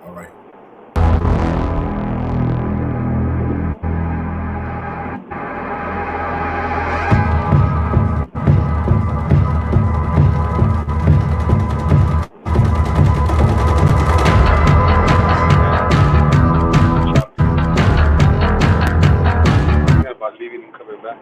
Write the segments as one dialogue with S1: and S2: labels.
S1: All right.
S2: About leaving and coming back.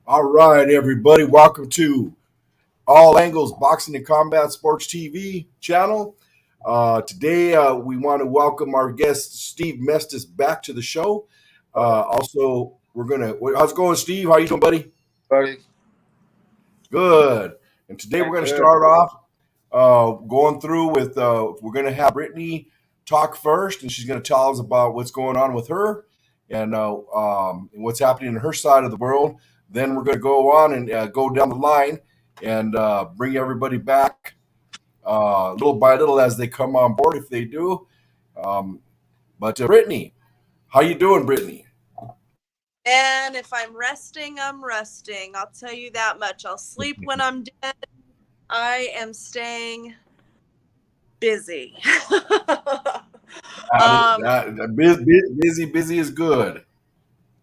S1: All right, everybody. Welcome to All Angles Boxing and Combat Sports TV channel. Today, we want to welcome our guest, Steve Mestas, back to the show. Also, how's it going, Steve? How you doing, buddy?
S2: Buddy.
S1: Good. And today we're going to start off going through with, we're going to have Brittany talk first, and she's going to tell us about what's going on with her and what's happening in her side of the world. Then we're going to go on and go down the line and bring everybody back little by little as they come on board, if they do. But Brittany, how you doing, Brittany?
S3: And if I'm resting, I'm resting. I'll tell you that much. I'll sleep when I'm dead. I am staying busy.
S1: Busy is good.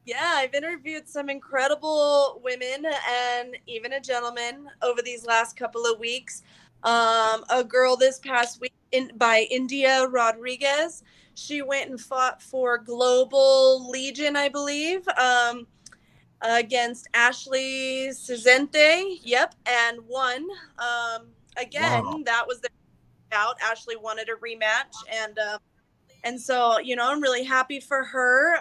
S3: Yeah, I've interviewed some incredible women and even a gentleman over these last couple of weeks. A girl this past week by India Rodriguez. She went and fought for Global Legion, I believe, against Ashley Cizente. Yep, and won. Again, wow. That was the bout. Ashley wanted a rematch, and so, I'm really happy for her.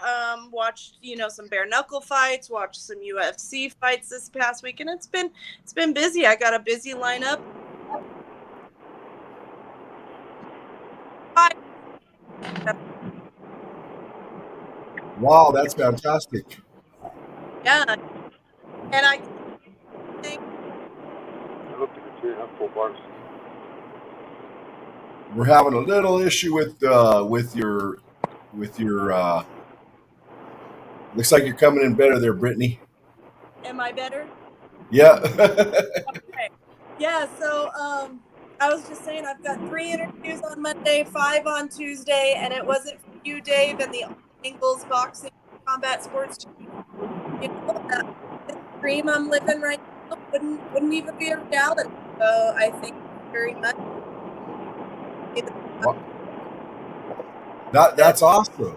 S3: Watched, some bare knuckle fights, watched some UFC fights this past week, and it's been busy. I got a busy lineup.
S1: Wow, that's fantastic.
S3: Yeah. And I think
S1: we're having a little issue with your looks like you're coming in better there, Brittany.
S3: Am I better?
S1: Yeah.
S3: Okay. Yeah, so I was just saying I've got 3 interviews on Monday, 5 on Tuesday, and it wasn't for you, Dave, and the Angles Boxing Combat Sports. That dream I'm living right now wouldn't even be a reality. So I thank you very much.
S1: That's awesome.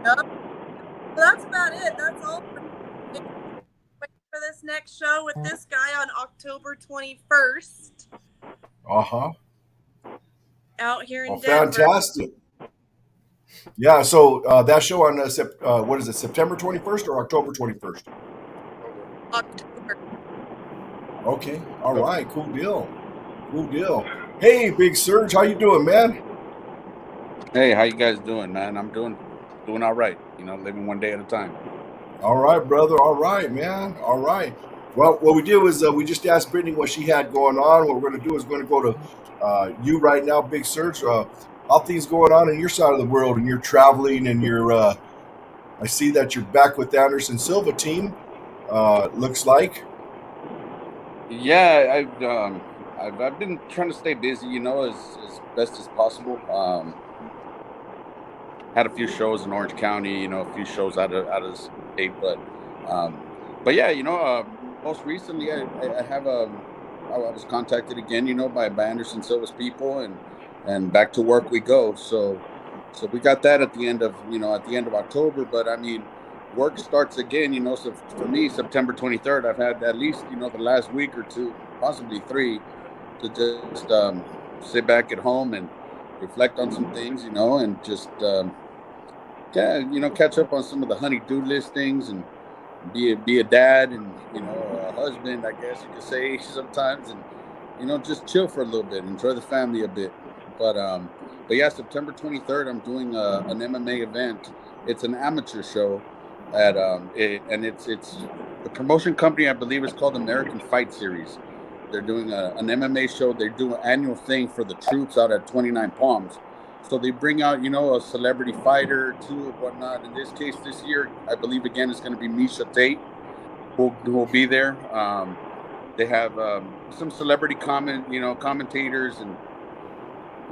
S3: So that's about it. That's all for this next show with this guy on October 21st. Out here in Denver.
S1: Fantastic. Yeah, so that show on what is it, September 21st or October 21st?
S3: October.
S1: Okay, all right, cool deal. Hey, Big Serge, how you doing, man?
S4: Hey, how you guys doing, man? I'm doing all right. Living one day at a time.
S1: All right, brother. All right, man. All right. Well, what we did was we just asked Brittany what she had going on. What we're going to do is going to go to you right now, Big Serge. How things going on in your side of the world, and you're traveling, and you're. I see that you're back with the Anderson Silva team. Looks like.
S4: Yeah, I've been trying to stay busy, as best as possible. Had a few shows in Orange County, a few shows out of the state, but yeah, most recently I was contacted again, by Anderson Silva's people, and back to work we go. So we got that at the end of October. But I mean, work starts again, so for me, September 23rd, I've had at least, the last week or two, possibly 3, to just sit back at home and reflect on some things, and just, catch up on some of the honey-do listings and be a dad and, a husband, I guess you could say sometimes, and, just chill for a little bit, enjoy the family a bit. But yeah, September 23rd, I'm doing an MMA event. It's an amateur show and it's the promotion company, I believe, is called American Fight Series. They're doing an MMA show. They do an annual thing for the troops out at 29 Palms. So they bring out, a celebrity fighter or 2 or whatnot. In this case, this year, I believe, again, it's going to be Misha Tate who will be there. They have some celebrity commentators, and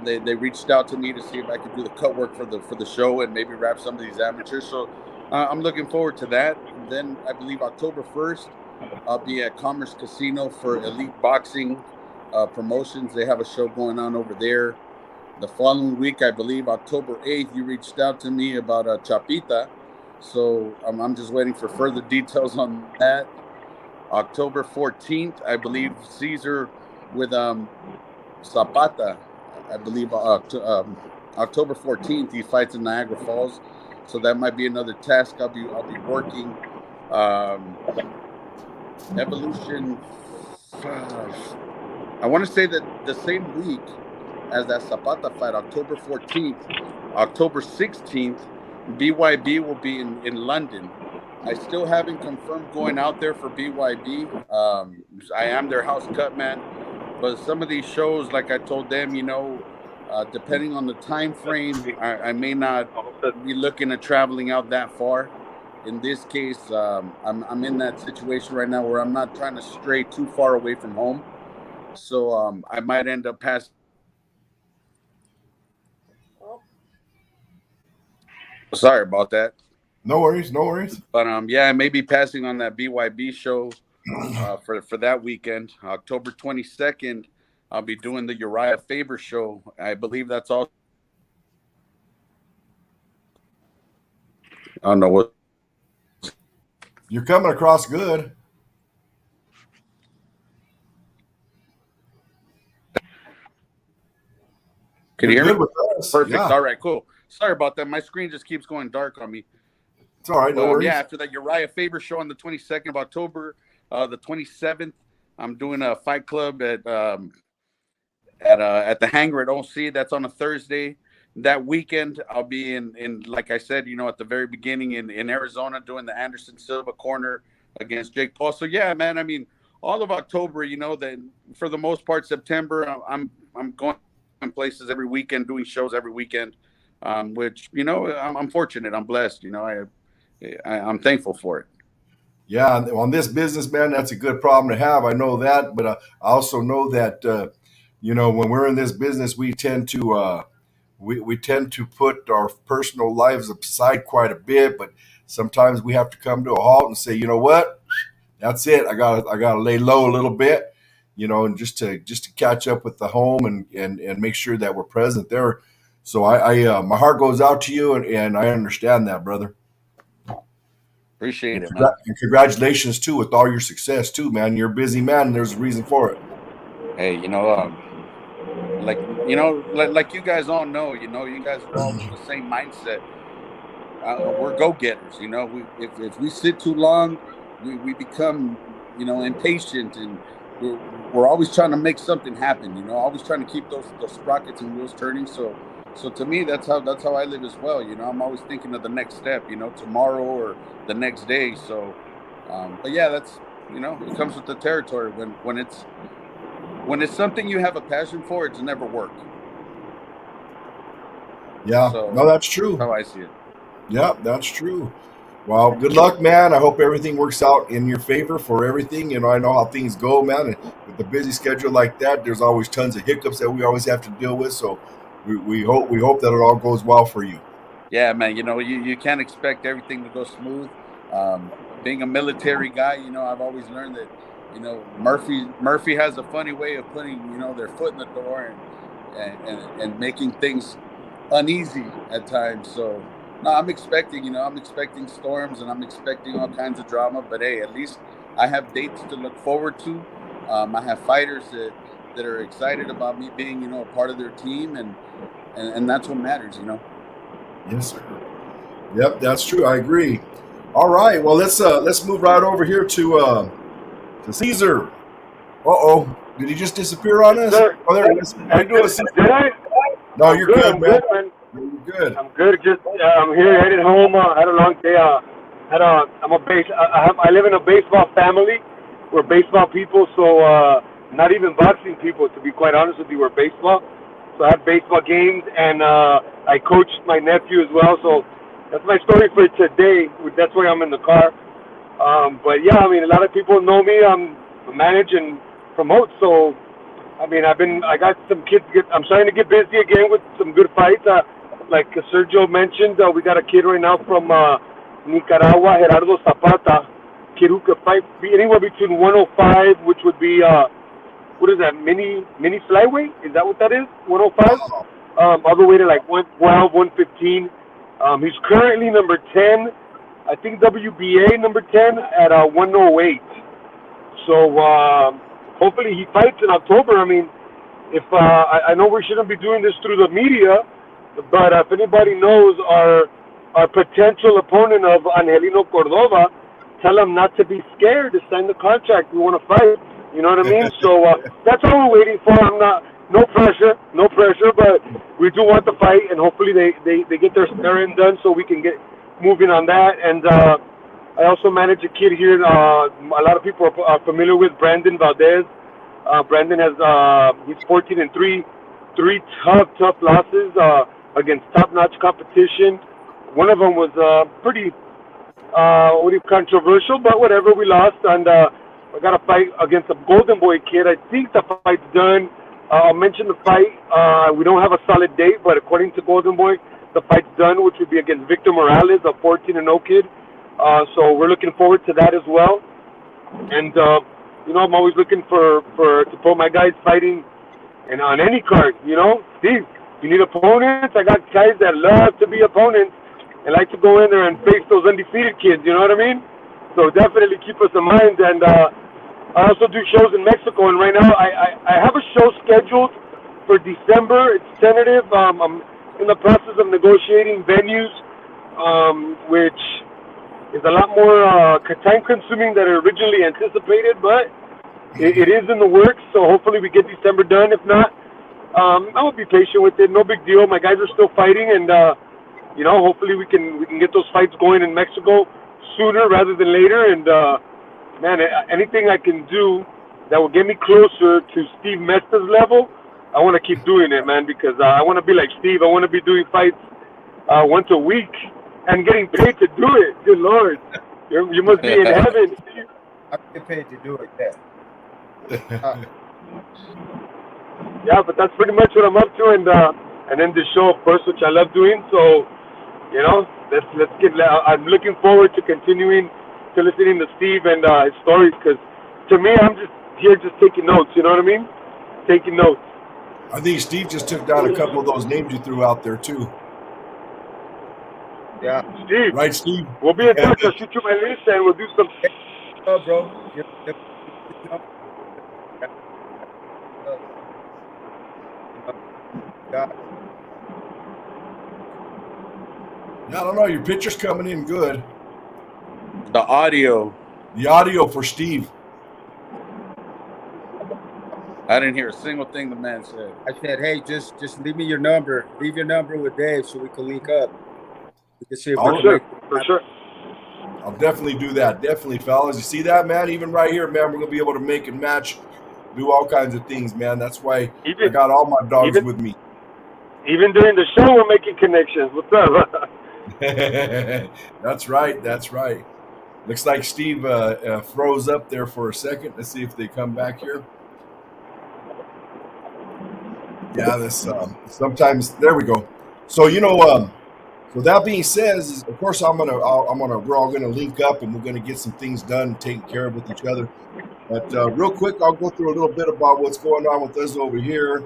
S4: they reached out to me to see if I could do the cut work for the show and maybe wrap some of these amateurs. So I'm looking forward to that. And then I believe October 1st, I'll be at Commerce Casino for Elite Boxing Promotions. They have a show going on over there. The following week, I believe October 8th, you reached out to me about Chapita. So I'm just waiting for further details on that. October 14th, I believe Cesar with Zapata. I believe October 14th, he fights in Niagara Falls. So that might be another task I'll be working. Evolution. I want to say that the same week as that Zapata fight, October 14th, October 16th, BYB will be in London. I still haven't confirmed going out there for BYB. I am their house cut man, but some of these shows, like I told them, depending on the time frame, I may not be looking at traveling out that far. In this case, I'm in that situation right now where I'm not trying to stray too far away from home. So I might end up passing. Sorry about that.
S1: No worries.
S4: But yeah, I may be passing on that BYB show for that weekend. October 22nd, I'll be doing the Uriah Faber show. I believe that's all. I don't know what.
S1: You're coming across good.
S4: Can you hear me?
S1: With us.
S4: Perfect.
S1: Yeah.
S4: All right, cool. Sorry about that. My screen just keeps going dark on me.
S1: It's all right. No worries.
S4: Yeah, after that Uriah Faber show on the 22nd of October, the 27th, I'm doing a fight club at the Hangar at OC. That's on a Thursday. That weekend, I'll be in like I said, at the very beginning in Arizona doing the Anderson Silva corner against Jake Paul. So yeah, man, I mean, all of October, that for the most part, September, I'm going places every weekend, doing shows every weekend, which, I'm fortunate. I'm blessed. I'm thankful for it.
S1: Yeah, on this business, man, that's a good problem to have. I know that, but I also know that when we're in this business, we tend to we tend to put our personal lives aside quite a bit. But sometimes we have to come to a halt and say, you know what, that's it. I gotta lay low a little bit, and just to catch up with the home and make sure that we're present there. So I my heart goes out to you, and I understand that, brother.
S4: Appreciate it, man.
S1: And congratulations too with all your success too, man. You're a busy man, and there's a reason for it.
S4: Hey, like you guys all know, you guys are all in the same mindset. We're go-getters, if we sit too long, we become, impatient, and we're always trying to make something happen, always trying to keep those sprockets and wheels turning. So to me, that's how I live as well. I'm always thinking of the next step, tomorrow or the next day. So, but yeah, that's, it comes with the territory. When it's something you have a passion for, it's never work.
S1: Yeah, so, no, that's true.
S4: That's how I see it.
S1: Yeah, that's true. Well, good luck, man. I hope everything works out in your favor for everything. I know how things go, man. And with a busy schedule like that, there's always tons of hiccups that we always have to deal with. So we hope that it all goes well for you.
S4: Yeah, man. You can't expect everything to go smooth. Being a military guy, I've always learned that, Murphy has a funny way of putting, their foot in the door and making things uneasy at times. So, No, I'm expecting storms and I'm expecting all kinds of drama. But hey, at least I have dates to look forward to. I have fighters that are excited about me being, a part of their team, and that's what matters,
S1: Yes, sir. Yep, that's true. I agree. All right. Well, let's move right over here to Cesar. Uh-oh. Did he just disappear on us?
S2: Sir,
S1: Oh, there he is. How you doing, Cesar?
S2: did I?
S1: No, you're good,
S2: I'm
S1: man.
S2: good, man.
S1: You're good.
S2: I'm good. Just I'm here headed home. Had a long day. I live in a baseball family. We're baseball people, so not even boxing people. To be quite honest with you, we're baseball. So I had baseball games, and I coached my nephew as well. So that's my story for today. That's why I'm in the car. But yeah, I mean, a lot of people know me. I'm manage and promote. So I mean, I got some kids. I'm starting to get busy again with some good fights. Like Sergio mentioned, we got a kid right now from Nicaragua, Gerardo Zapata, kid who could fight anywhere between 105, which would be what is that, mini flyweight? Is that what that is? 105, all the way to like 112, 115. He's currently number 10, I think WBA number 10 at 108. So hopefully he fights in October. I mean, if I know we shouldn't be doing this through the media, but if anybody knows our potential opponent of Angelino Cordova, tell him not to be scared to sign the contract. We want to fight. You know what I mean? So that's all we're waiting for. No pressure, but we do want the fight, and hopefully they get their sparring done so we can get moving on that. And I also manage a kid here. A lot of people are familiar with Brandon Valdez. Brandon has he's 14-3, 3 tough losses against top-notch competition. One of them was pretty controversial, but whatever, we lost. And I got a fight against a Golden Boy kid. I think the fight's done. I'll mention the fight. We don't have a solid date, but according to Golden Boy, the fight's done, which would be against Victor Morales, a 14-0 kid. So we're looking forward to that as well. And I'm always looking to put my guys fighting, and on any card. Steve, you need opponents. I got guys that love to be opponents and like to go in there and face those undefeated kids. You know what I mean? So definitely keep us in mind. And I also do shows in Mexico, and right now I have a show scheduled for December. It's tentative. I'm in the process of negotiating venues, which is a lot more time-consuming than originally anticipated, but it is in the works. So hopefully we get December done. If not, I will be patient with it. No big deal. My guys are still fighting, and hopefully we can get those fights going in Mexico sooner rather than later. And man, anything I can do that will get me closer to Steve Mestas' level, I want to keep doing it, man, because I want to be like Steve. I want to be doing fights once a week and getting paid to do it. Good Lord, you must be in heaven.
S5: I get paid to do it.
S2: Yeah, but that's pretty much what I'm up to, and then the show, of course, which I love doing. So, let's get. I'm looking forward to continuing to listening to Steve and his stories, because to me, I'm just here just taking notes. You know what I mean? Taking notes.
S1: I think Steve just took down a couple of those names you threw out there too.
S5: Yeah.
S2: Steve.
S1: Right, Steve?
S2: We'll be in touch. I'll shoot you my list and we'll do some.
S5: Oh, bro.
S1: Yeah, I don't know. Your picture's coming in good.
S4: The audio
S1: For Steve.
S4: I didn't hear a single thing the man said.
S5: I said, hey, just leave me your number. Leave your number with Dave so we can link up. We can see if
S2: for sure.
S1: I'll definitely do that. Definitely, fellas. You see that, man? Even right here, man, we're going to be able to make and match, do all kinds of things, man. That's why I got all my dogs with me.
S2: Even during the show, we're making connections. What's up?
S1: That's right. Looks like Steve froze up there for a second. Let's see if they come back here. Yeah, this sometimes there we go. So so that being said, of course we're all gonna link up and we're gonna get some things done and taken care of with each other. But real quick, I'll go through a little bit about what's going on with us over here.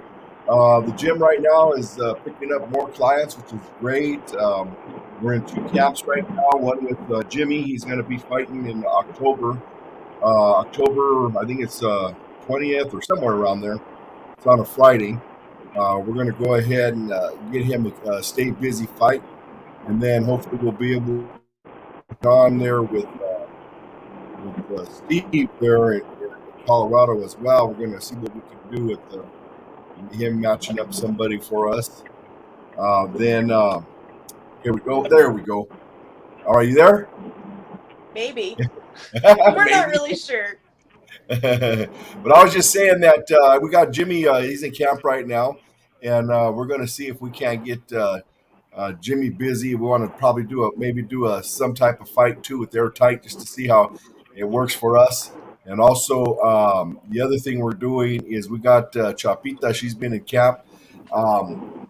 S1: The gym right now is picking up more clients, which is great. We're in 2 camps right now. One with Jimmy. He's going to be fighting in October. October, I think it's 20th or somewhere around there. It's on a Friday. We're going to go ahead and get him a stay busy fight, and then hopefully we'll be able to get on there with Steve there in Colorado as well. We're going to see what we can do with him matching up somebody for us. Then here we go. There we go. Are you there?
S3: Maybe. We're not really sure.
S1: But I was just saying that we got Jimmy. He's in camp right now, and we're going to see if we can't get Jimmy busy. We want to probably do some type of fight too with Airtight just to see how it works for us. And also the other thing we're doing is we got Chapita. She's been in camp.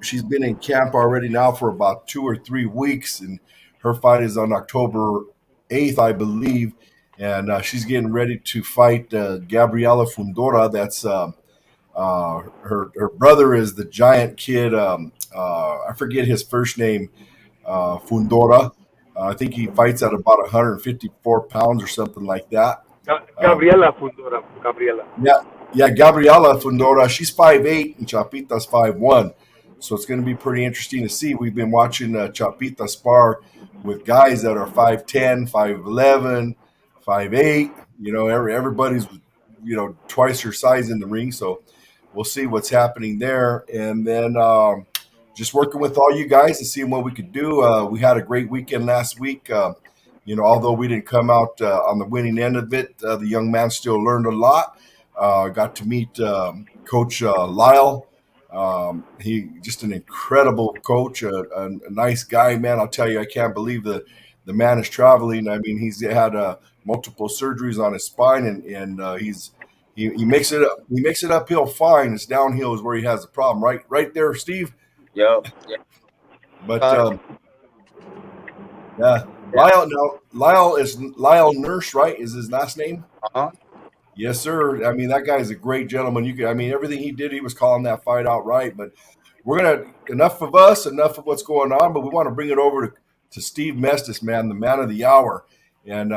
S1: She's been in camp already now for about 2 or 3 weeks, and her fight is on October 8th, I believe. And she's getting ready to fight Gabriella Fundora. That's her brother is the giant kid. I forget his first name, Fundora. I think he fights at about 154 pounds or something like that.
S2: Gabriella Fundora. Gabriella.
S1: Yeah, Gabriella Fundora. She's 5'8" and Chapita's 5'1". So it's going to be pretty interesting to see. We've been watching Chapita spar with guys that are 5'10", 5'11", 5'8". You know, everybody's, twice her size in the ring. So we'll see what's happening there. And then just working with all you guys and seeing what we could do. We had a great weekend last week. Although we didn't come out on the winning end of it, the young man still learned a lot. Got to meet Coach Lyle. He just an incredible coach, a nice guy, man. I'll tell you, I can't believe the man is traveling. I mean, he's had multiple surgeries on his spine, and he makes it uphill fine. It's downhill is where he has the problem. Right there, Steve.
S5: Yep.
S1: But yeah, Lyle Nurse, right? Is his last name?
S5: Uh-huh.
S1: Yes, sir. I mean, that guy's a great gentleman. Everything he did, he was calling that fight out right. But we're enough of what's going on. But we want to bring it over to Steve Mestas, man, the man of the hour. And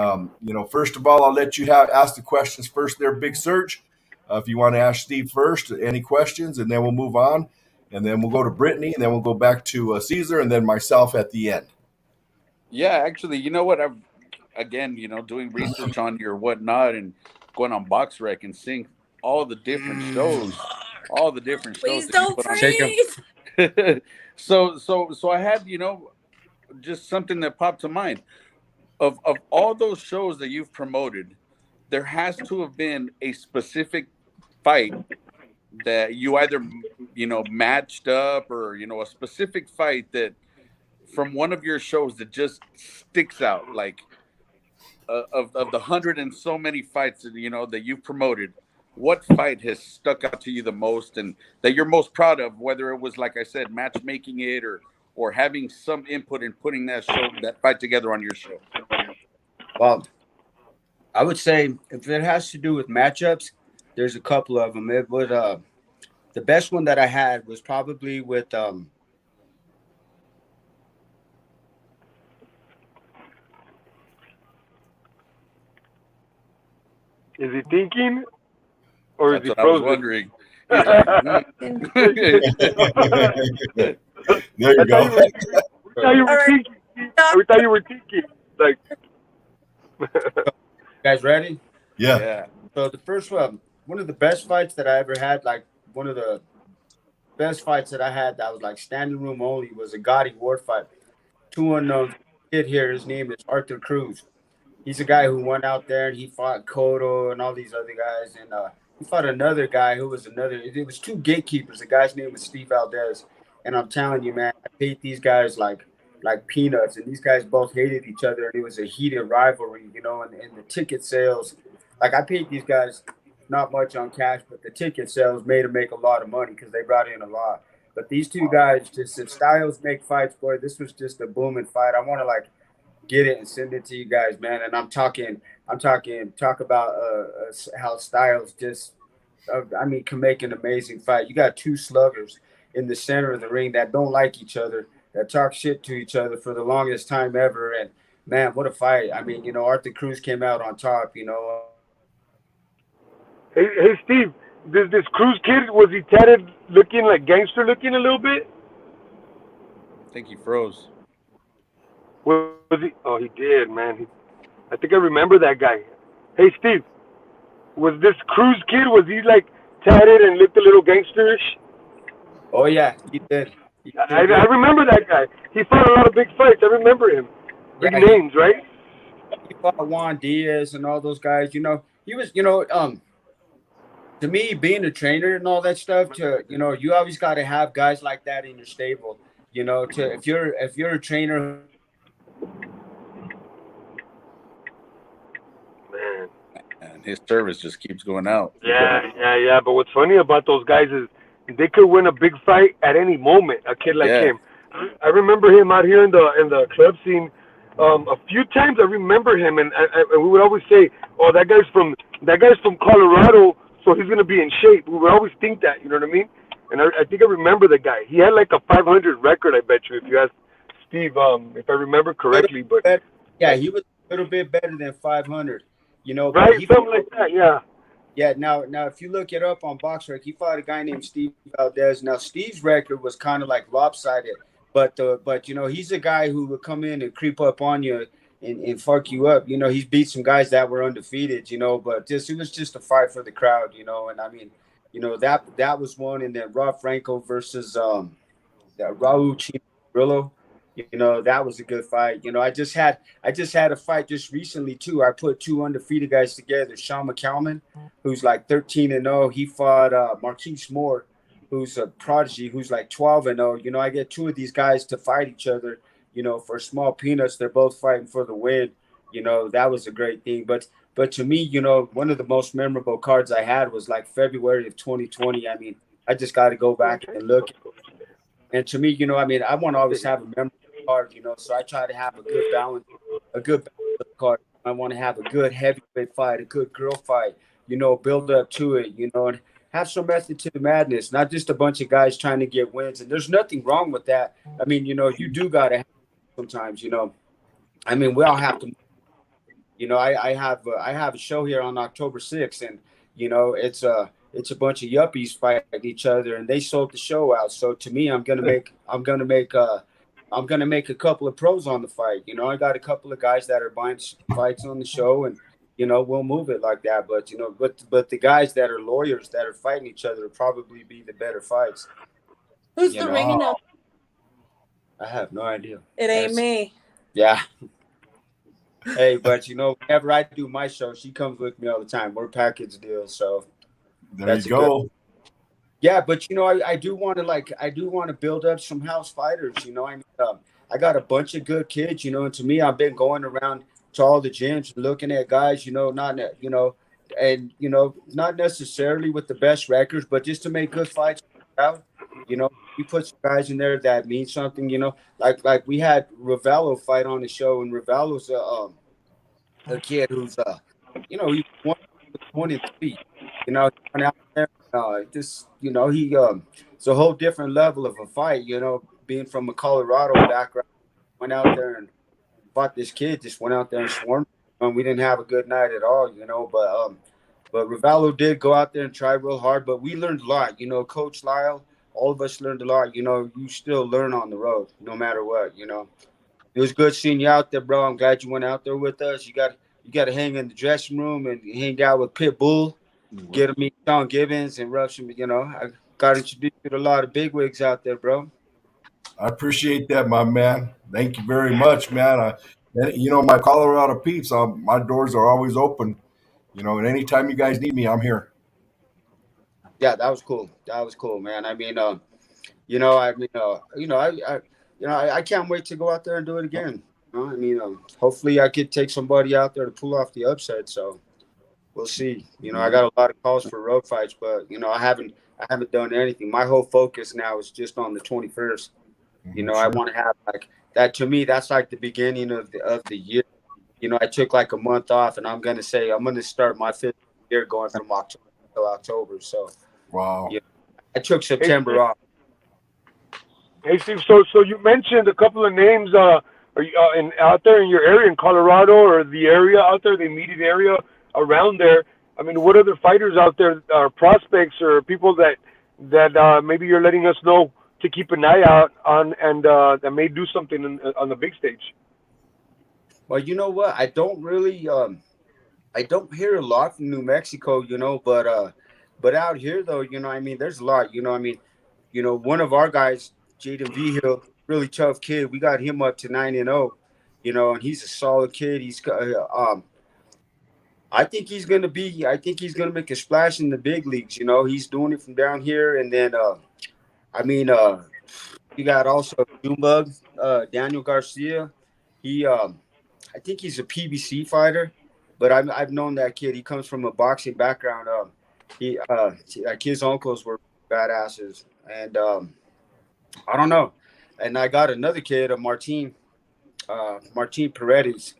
S1: first of all, I'll let you ask the questions first. There, Big Serge. If you want to ask Steve first, any questions, and then we'll move on, and then we'll go to Brittany, and then we'll go back to Cesar, and then myself at the end.
S4: Yeah, actually, you know what? Doing research on your whatnot and going on BoxRec and seeing all the different shows,
S3: Please don't freeze.
S4: So I had, just something that popped to mind. Of all those shows that you've promoted, there has to have been a specific fight that you either, matched up or, a specific fight that from one of your shows that just sticks out, like of the 100 and so many fights that that you've promoted, what fight has stuck out to you the most and that you're most proud of, whether it was, like I said, matchmaking it or having some input in putting that fight together on your show?
S5: Well, I would say if it has to do with matchups, there's a couple of them. It would the best one that I had was probably with
S2: Is he thinking, or is
S4: That's
S2: he
S4: what I was
S2: frozen?
S4: wondering.
S1: There you go.
S2: We thought you were thinking. Like,
S5: guys ready?
S1: Yeah.
S5: So the first one of the best fights that I ever had, like one of the best fights that I had that was like standing room only, was a Gotti Ward fight. 2 unknowns. Kid here, his name is Arthur Cruz. He's a guy who went out there and he fought Cotto and all these other guys, and he fought another guy who was it was 2 gatekeepers. The guy's name was Steve Valdez, and I'm telling you, man, I paid these guys like peanuts, and these guys both hated each other, and it was a heated rivalry, and the ticket sales, like I paid these guys not much on cash, but the ticket sales made them make a lot of money because they brought in a lot. But these 2 guys, just if styles make fights, boy, this was just a booming fight. I want to get it and send it to you guys, man. And talk about how styles just I mean, can make an amazing fight. You got two sluggers in the center of the ring that don't like each other, that talk shit to each other for the longest time ever. And man, what a fight! I mean, Arthur Cruz came out on top.
S2: Hey, Steve, this Cruz Kid, was he tatted, looking like gangster looking a little bit?
S4: I think he froze.
S2: Was he? Oh, he did, man. I think I remember that guy. Hey, Steve, was this Cruz Kid? Was he like tatted and looked a little gangsterish?
S5: Oh yeah, he did.
S2: I remember that guy. He fought a lot of big fights. I remember him. Big names, right?
S5: He fought Juan Diaz and all those guys. He was, to me, being a trainer and all that stuff, you always got to have guys like that in your stable. If you're a trainer.
S2: Man.
S4: And his service just keeps going out.
S2: Yeah. But what's funny about those guys is they could win a big fight at any moment. A kid like him. I remember him out here in the club scene. A few times I remember him, and we would always say, "Oh, that guy's from Colorado, so he's gonna be in shape." We would always think that, you know what I mean? And I think I remember the guy. He had like a 500 record, I bet you, if you ask Steve, if I remember correctly. But
S5: yeah, he was a little bit better than 500.
S2: Right, something like that. Yeah.
S5: Yeah. Now, if you look it up on BoxRec, he fought a guy named Steve Valdez. Now, Steve's record was kind of like lopsided. But he's a guy who would come in and creep up on you and fuck you up. He's beat some guys that were undefeated, but it was just a fight for the crowd, and I mean, that was one. And then Rob Franco versus Raul Chimrillo, that was a good fight. I just had a fight just recently too. I put two undefeated guys together. Sean McCalman, who's like 13-0, he fought Marquise Moore, who's a prodigy, who's like 12-0. I get two of these guys to fight each other, for small peanuts. They're both fighting for the win. That was a great thing. But to me, one of the most memorable cards I had was like February of 2020. I mean, I just got to go back and look. And to me, I want to always have a memorable card, so I try to have a good balance card. I want to have a good heavyweight fight, a good girl fight, build up to it, and have some method to the madness, not just a bunch of guys trying to get wins. And there's nothing wrong with that. I mean, you do got to have sometimes, I mean, we all have to, I have a show here on October 6th, and, it's a bunch of yuppies fighting each other, and they sold the show out. So to me, I'm going to make a couple of pros on the fight. I got a couple of guys that are buying fights on the show, and, we'll move it like that. But, but the guys that are lawyers that are fighting each other will probably be the better fights.
S3: Who's the ring announcer?
S5: I have no idea.
S3: It ain't me.
S5: Yeah. Hey, but whenever I do my show, she comes with me all the time. We're package deals, so
S1: there you go.
S5: Yeah, but I do want to build up some house fighters. I got a bunch of good kids. And to me, I've been going around to all the gyms, looking at guys, not necessarily with the best records, but just to make good fights out. You put some guys in there that mean something. Like we had Ravello fight on the show, and Ravello's a kid who's he 1-3. He went out there. It's a whole different level of a fight. Being from a Colorado background, went out there and fought this kid. Just went out there and swarmed. We didn't have a good night at all, but Ravello did go out there and try real hard. But we learned a lot. Coach Lyle, all of us learned a lot. You still learn on the road, no matter what. It was good seeing you out there, bro. I'm glad you went out there with us. You got to hang in the dressing room and hang out with Pitbull. Get to meet Sean Gibbons and Rush. I got introduced to a lot of bigwigs out there, bro.
S1: I appreciate that, my man. Thank you very much, man. My Colorado peeps, my doors are always open. And anytime you guys need me, I'm here.
S5: Yeah, that was cool. That was cool, man. I mean, I can't wait to go out there and do it again. Hopefully I could take somebody out there to pull off the upset. So we'll see. I got a lot of calls for road fights, but I haven't done anything. My whole focus now is just on the 21st. I want to have like that. To me, that's like the beginning of the year. I took like a month off, and I'm gonna start my 5th year going from October until October. So,
S1: Wow.
S5: yeah, I took September off.
S2: Hey Steve, so you mentioned a couple of names. Are you out there in your area in Colorado or the area out there, the immediate area around there? I mean, what other fighters out there are prospects or people that maybe you're letting us know to keep an eye out on and that may do something on the big stage?
S5: Well, you know what? I don't really I don't hear a lot from New Mexico, but out here though, I mean, there's a lot, I mean, one of our guys, Jaden Vigil, really tough kid. We got him up to 9-0, and he's a solid kid. I think he's gonna make a splash in the big leagues. He's doing it from down here, and then you got also Junebug, Daniel Garcia. I think he's a PBC fighter, but I've known that kid. He comes from a boxing background. Like his uncles were badasses, and I don't know. And I got another kid, Martin Paredes.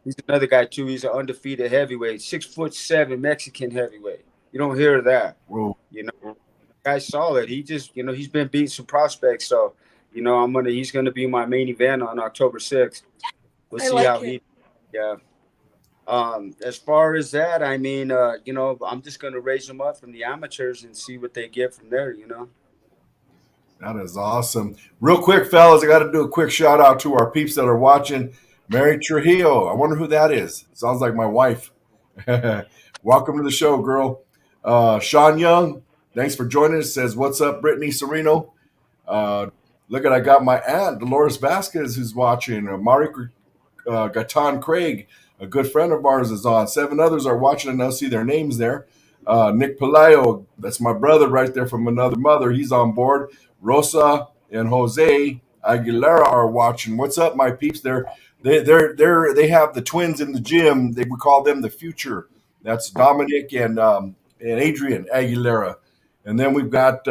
S5: He's another guy too. He's an undefeated heavyweight, 6'7" Mexican heavyweight. You don't hear that.
S1: Whoa.
S5: Guy's solid. He just, he's been beating some prospects. So, he's gonna be my main event on October 6th. We'll see how he. Yeah. As far as that, I mean, I'm just gonna raise them up from the amateurs and see what they get from there.
S1: That is awesome. Real quick, fellas, I got to do a quick shout out to our peeps that are watching. Mary Trujillo. I wonder who that is. Sounds like my wife. Welcome to the show, girl. Sean Young, thanks for joining us. Says, what's up, Brittany Sereno? Look at, I got my aunt, Dolores Vasquez, who's watching. Mari Gatan Craig, a good friend of ours, is on. 7 others are watching, and I'll see their names there. Nick Pelayo, that's my brother right there from another mother. He's on board. Rosa and Jose Aguilera are watching. What's up, my peeps? They have the twins in the gym. We call them the future. That's Dominic and Adrian Aguilera. And then we've got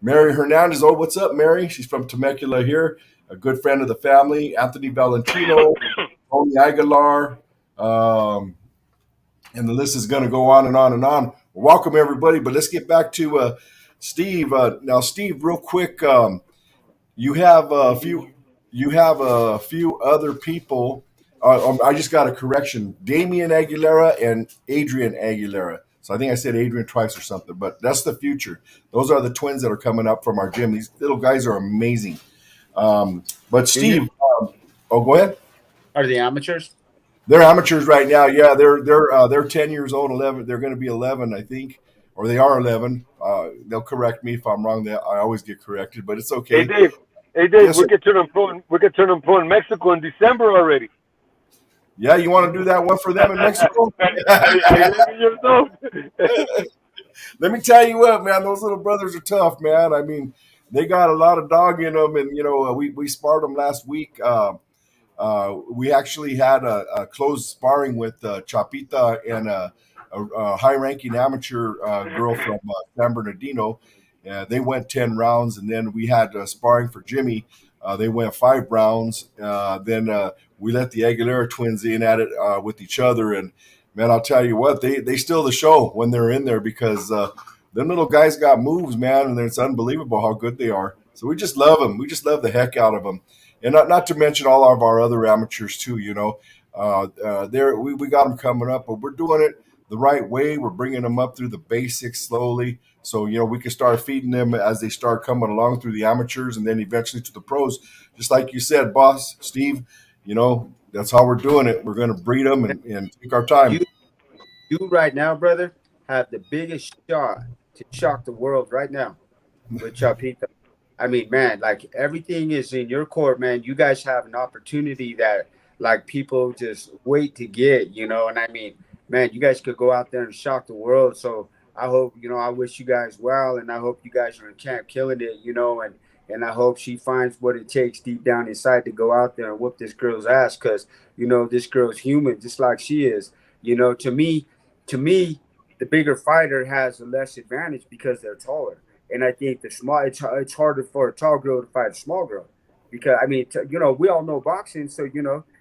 S1: Mary Hernandez. Oh, what's up, Mary? She's from Temecula here. A good friend of the family. Anthony Valentino, Tony Aguilar, and the list is going to go on and on and on. Welcome, everybody. But let's get back to Steve. Now, Steve, real quick, you have a few other people. I just got a correction. Damian Aguilera and Adrian Aguilera. So I think I said Adrian twice or something, but that's the future. Those are the twins that are coming up from our gym. These little guys are amazing. But Steve, go ahead.
S5: Are they amateurs?
S1: They're amateurs right now. Yeah, they're 10 years old, 11. They're going to be 11, I think, or they are 11. They'll correct me if I'm wrong. I always get corrected, but it's okay.
S2: Hey Dave, yes, we could turn them pro in Mexico in December already.
S1: Yeah, you want to do that one for them in Mexico? Let me tell you what, man. Those little brothers are tough, man. I mean, they got a lot of dog in them, and we sparred them last week. We actually had a close sparring with Chapita and a high-ranking amateur girl from San Bernardino. They went 10 rounds, and then we had sparring for Jimmy. They went 5 rounds. Then we let the Aguilera twins in at it with each other. And, man, I'll tell you what, they steal the show when they're in there because them little guys got moves, man, and it's unbelievable how good they are. So we just love them. We just love the heck out of them. And not to mention all of our other amateurs, too, we got them coming up, but we're doing it the right way. We're bringing them up through the basics slowly. So, we can start feeding them as they start coming along through the amateurs and then eventually to the pros. Just like you said, boss, Steve, that's how we're doing it. We're going to breed them and take our time.
S5: You right now, brother, have the biggest shot to shock the world right now with Chapita. I mean, man, like everything is in your court, man. You guys have an opportunity that like people just wait to get, and I mean, man, you guys could go out there and shock the world. So I hope, I wish you guys well, and I hope you guys are in camp killing it, and I hope she finds what it takes deep down inside to go out there and whoop this girl's ass because, this girl's human just like she is. To me, the bigger fighter has a less advantage because they're taller. And I think it's harder for a tall girl to fight a small girl because, I mean, we all know boxing. So,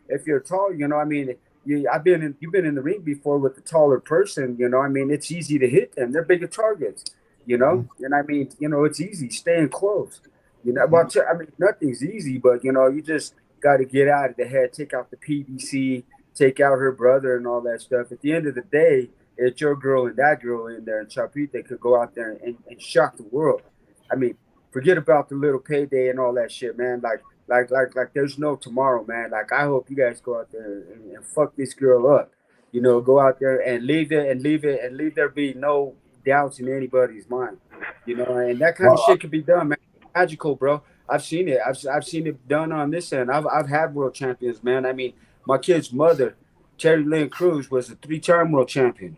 S5: if you're tall, I mean, you've been in the ring before with the taller person, you know. I mean, it's easy to hit them. They're bigger targets, you know. And I mean, you know, it's easy staying close. You know, well, I mean, nothing's easy, but you know, you just got to get out of the head, take out the PVC, take out her brother, and all that stuff. At the end of the day, it's your girl and that girl in there, and Chapita could go out there and shock the world. I mean, forget about the little payday and all that shit, man. Like there's no tomorrow, man. Like I hope you guys go out there and fuck this girl up. You know, go out there and leave there be no doubts in anybody's mind. You know, and that kind of shit can be done, man. Magical, bro. I've seen it. I've seen it done on this end. I've had world champions, man. I mean, my kid's mother, Terry Lynn Cruz, was a 3-time world champion.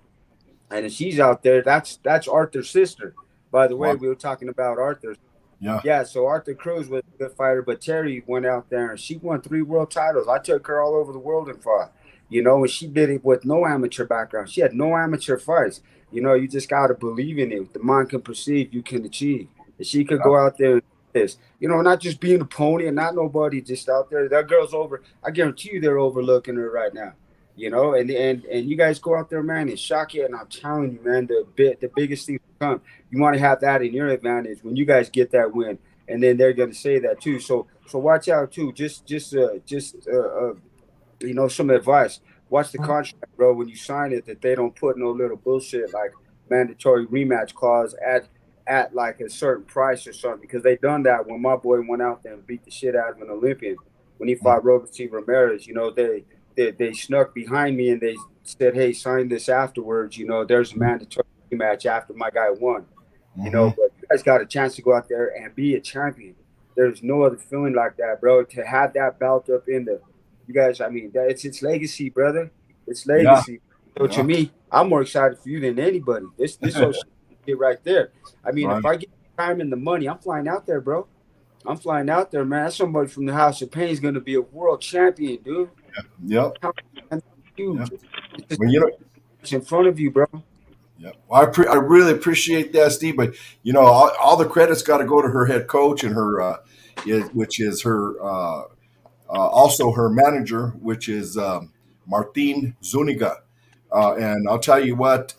S5: And she's out there. That's Arthur's sister. By the way, we were talking about Arthur. Yeah. So Arthur Cruz was a good fighter, but Terry went out there and she won 3 world titles. I took her all over the world and fought. You know, and she did it with no amateur background. She had no amateur fights. You know, you just got to believe in it. The mind can perceive, you can achieve. And she could go out there and do this. You know, not just being a pony and not nobody just out there. That girl's over. I guarantee you they're overlooking her right now. You know, and you guys go out there, man, and shock it. And I'm telling you, man, the biggest thing to come. You want to have that in your advantage when you guys get that win, and then they're going to say that too. So watch out too. Just you know, some advice. Watch the contract, bro. When you sign it, that they don't put no little bullshit like mandatory rematch clause at like a certain price or something, because they done that when my boy went out there and beat the shit out of an Olympian when he fought Robert C. Ramirez. You know, they snuck behind me and they said, hey, sign this afterwards. You know, there's a mandatory rematch after my guy won. You know, but you guys got a chance to go out there and be a champion. There's no other feeling like that, bro. To have that belt up in the, you guys, I mean, it's legacy, brother. It's legacy. So to me, I'm more excited for you than anybody. This whole shit right there. I mean, if I get time and the money, I'm flying out there, bro. I'm flying out there, man. Somebody from the House of Pain is going to be a world champion, dude.
S1: Yep.
S5: Huge.
S1: Well, you know,
S5: it's in front of you, bro.
S1: Yeah, well, I really appreciate that, Steve. But you know, all the credit's got to go to her head coach and her, which is her, also her manager, which is Martin Zuniga. And I'll tell you what,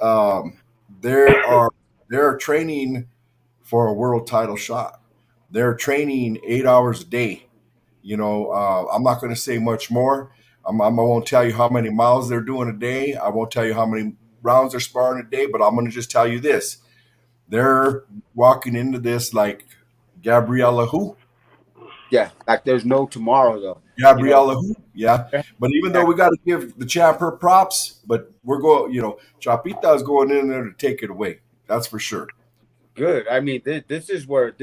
S1: they're training for a world title shot. They're training 8 hours a day. You know, I'm not going to say much more. I won't tell you how many miles they're doing a day. I won't tell you how many rounds they're sparring a day, but I'm going to just tell you this. They're walking into this like Gabriella who?
S5: Yeah, like there's no tomorrow, though.
S1: Gabriella who? Yeah. But even though we got to give the champ her props, but we're going, you know, Chapita is going in there to take it away. That's for sure.
S5: Good. I mean, this is where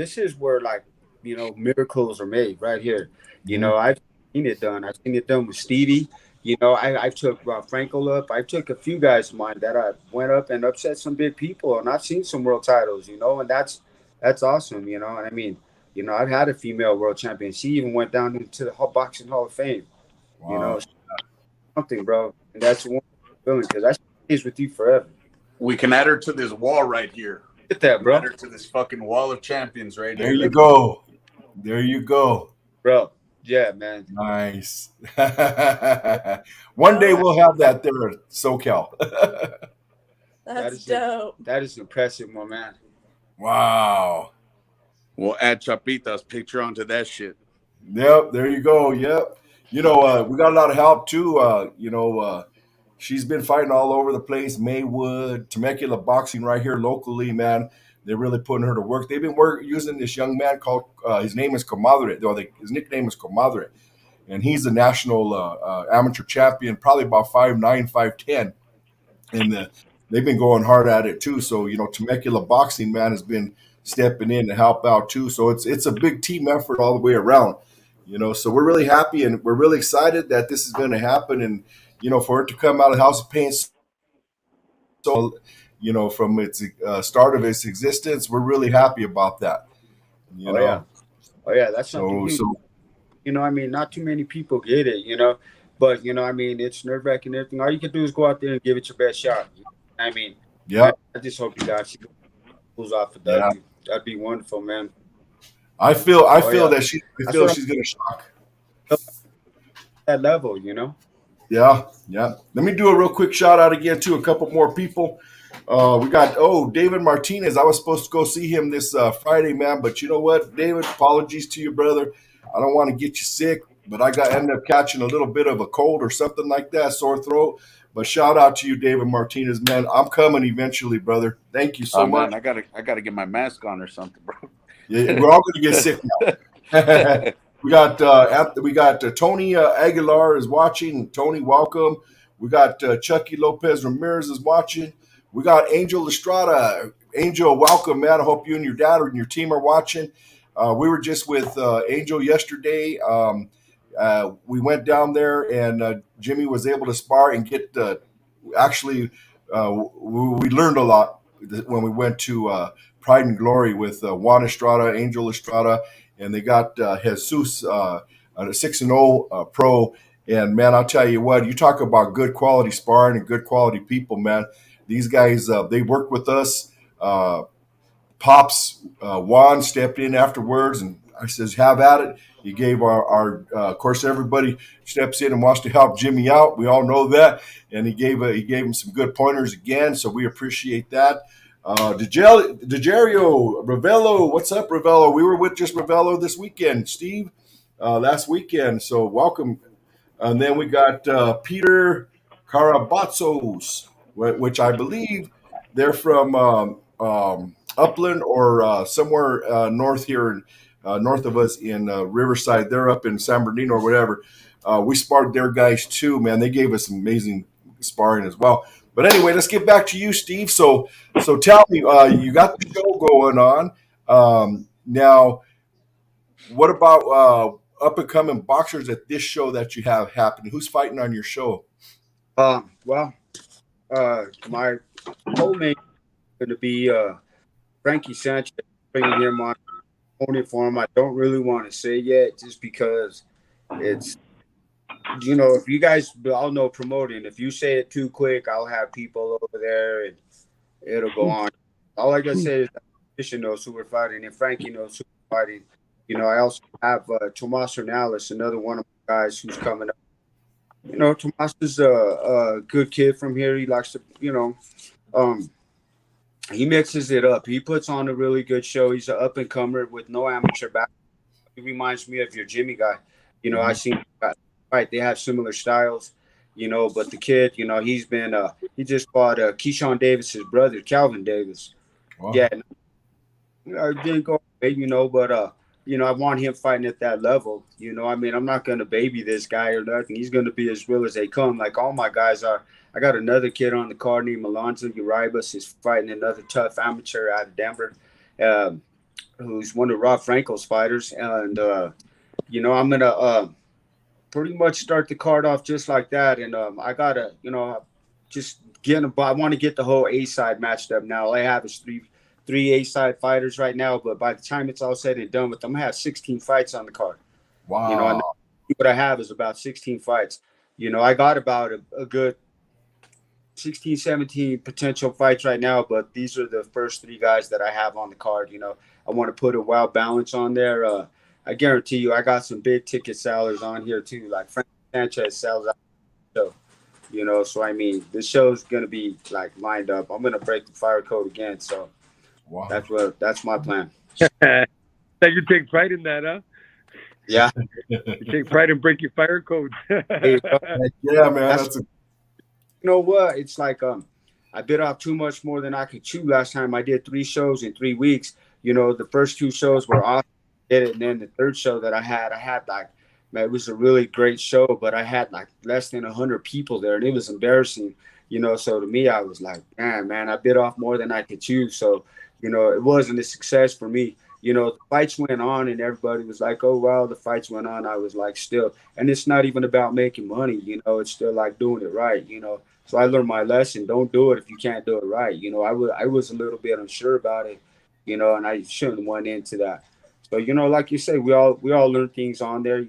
S5: like, you know, miracles are made right here. You know, I've seen it done. I've seen it done with Stevie. You know, I took Franco up. I took a few guys of mine that I went up and upset some big people, and I've seen some world titles, you know, and that's awesome, you know. And I mean, you know, I've had a female world champion. She even went down into the Boxing Hall of Fame. Wow. You know, something, bro. And that's one feeling, because that stays with you forever.
S4: We can add her to this wall right here.
S5: Get that, bro.
S4: Add her to this fucking wall of champions right
S1: there.
S4: Here.
S1: There you go. There you go.
S5: Bro. Yeah, man.
S1: Nice. One day we'll have that there at SoCal.
S3: That's dope.
S5: That is impressive, my man.
S1: Wow.
S4: We'll add Chapita's picture onto that shit.
S1: Yep, there you go. Yep. You know, we got a lot of help too. You know, she's been fighting all over the place. Maywood, Temecula boxing right here locally, man. They're really putting her to work. They've been using this young man called, his name is Comadre. His nickname is Comadre. And he's the national amateur champion, probably about 5'9", 5'10". And they've been going hard at it too. So, you know, Temecula boxing, man, has been stepping in to help out too. So it's a big team effort all the way around. You know, so we're really happy and we're really excited that this is going to happen. And, you know, for it to come out of the House of Pain, so, you know, from its start of its existence, we're really happy about that. You know?
S5: Yeah, that's something. So, you know, I mean, not too many people get it, you know, but you know, I mean, it's nerve-wracking and everything. All you can do is go out there and give it your best shot. I mean,
S1: yeah.
S5: I just hope you guys pulls off for that. Yeah. That'd be wonderful, man.
S1: I feel that she's going to shock
S5: that level, you know.
S1: Yeah. Let me do a real quick shout out again to a couple more people. We got David Martinez. I was supposed to go see him this Friday, man, but you know what, David? Apologies to you, brother. I don't want to get you sick, but ended up catching a little bit of a cold or something like that, sore throat. But shout out to you, David Martinez, man. I'm coming eventually, brother. Thank you so much.
S4: Man, I gotta get my mask on or something, bro.
S1: Yeah, we're all going to get sick now. We got Tony Aguilar is watching. Tony, welcome. We got Chucky Lopez Ramirez is watching. We got Angel Estrada. Angel, welcome, man. I hope you and your dad and your team are watching. We were just with Angel yesterday. We went down there, and Jimmy was able to spar and get. We learned a lot when we went to Pride and Glory with Juan Estrada, Angel Estrada, and they got Jesus, a 6-0 pro. And man, I'll tell you what, you talk about good quality sparring and good quality people, man. These guys, they work with us. Pops Juan stepped in afterwards, and I says, "Have at it." He gave our of course, everybody steps in and wants to help Jimmy out. We all know that, and he gave him some good pointers again. So we appreciate that. DeGerio, Ravello, what's up, Ravello? We were with just Ravello this weekend, Steve, last weekend. So welcome. And then we got Peter Carabazzos, which I believe they're from Upland or somewhere north here, north of us in Riverside. They're up in San Bernardino or whatever. We sparred their guys too, man. They gave us amazing sparring as well. But anyway, let's get back to you, Steve. So tell me, you got the show going on. Now, what about up and coming boxers at this show that you have happening? Who's fighting on your show?
S5: My co-main is going to be Frankie Sanchez. Bringing him on opponent for him. I don't really want to say yet, just because it's, if you guys all know promoting, if you say it too quick, I'll have people over there and it'll go on. All I gotta say is that Fisher knows who we're fighting and Frankie knows who we're fighting. I also have Tomas Hernales, another one of my guys who's coming up. Tomas is a good kid from here. He likes to, he mixes it up. He puts on a really good show. He's an up-and-comer with no amateur background. He reminds me of your Jimmy guy. I seen right. They have similar styles, but the kid, he's been he just fought Keyshawn Davis's brother, Calvin Davis. Wow. Yeah. I didn't go away, but I want him fighting at that level. I'm not gonna baby this guy or nothing. He's gonna be as real as they come, like all my guys are. I got another kid on the card named Alonzo Uribas. He's fighting another tough amateur out of Denver, who's one of Rob Frankel's fighters. And I'm gonna pretty much start the card off just like that. And I gotta, just I want to get the whole A side matched up now. All I have is three A side fighters right now, but by the time it's all said and done with them, I have 16 fights on the card.
S1: Wow.
S5: What I have is about 16 fights. I got about a good 16, 17 potential fights right now, but these are the first three guys that I have on the card. I want to put a wild balance on there. I guarantee you, I got some big ticket sellers on here too, like Frank Sanchez sells out the show. So this show's gonna be like lined up. I'm gonna break the fire code again. So wow. That's my plan.
S2: That you take pride in that, huh?
S5: Yeah.
S2: You take pride in breaking fire codes.
S1: Yeah, man.
S5: You know what? It's like I bit off too much more than I could chew last time. I did 3 shows in 3 weeks. The first 2 shows were awesome. And then the third show that I had like, man, it was a really great show, but I had like less than 100 people there, and it was embarrassing. So to me, I was like, man, I bit off more than I could chew. So, it wasn't a success for me. The fights went on and everybody was like, oh, wow, the fights went on. I was like, still. And it's not even about making money, it's still like doing it right, So I learned my lesson. Don't do it if you can't do it right. I was a little bit unsure about it, and I shouldn't have went into that. So, like you say, we all learn things on there,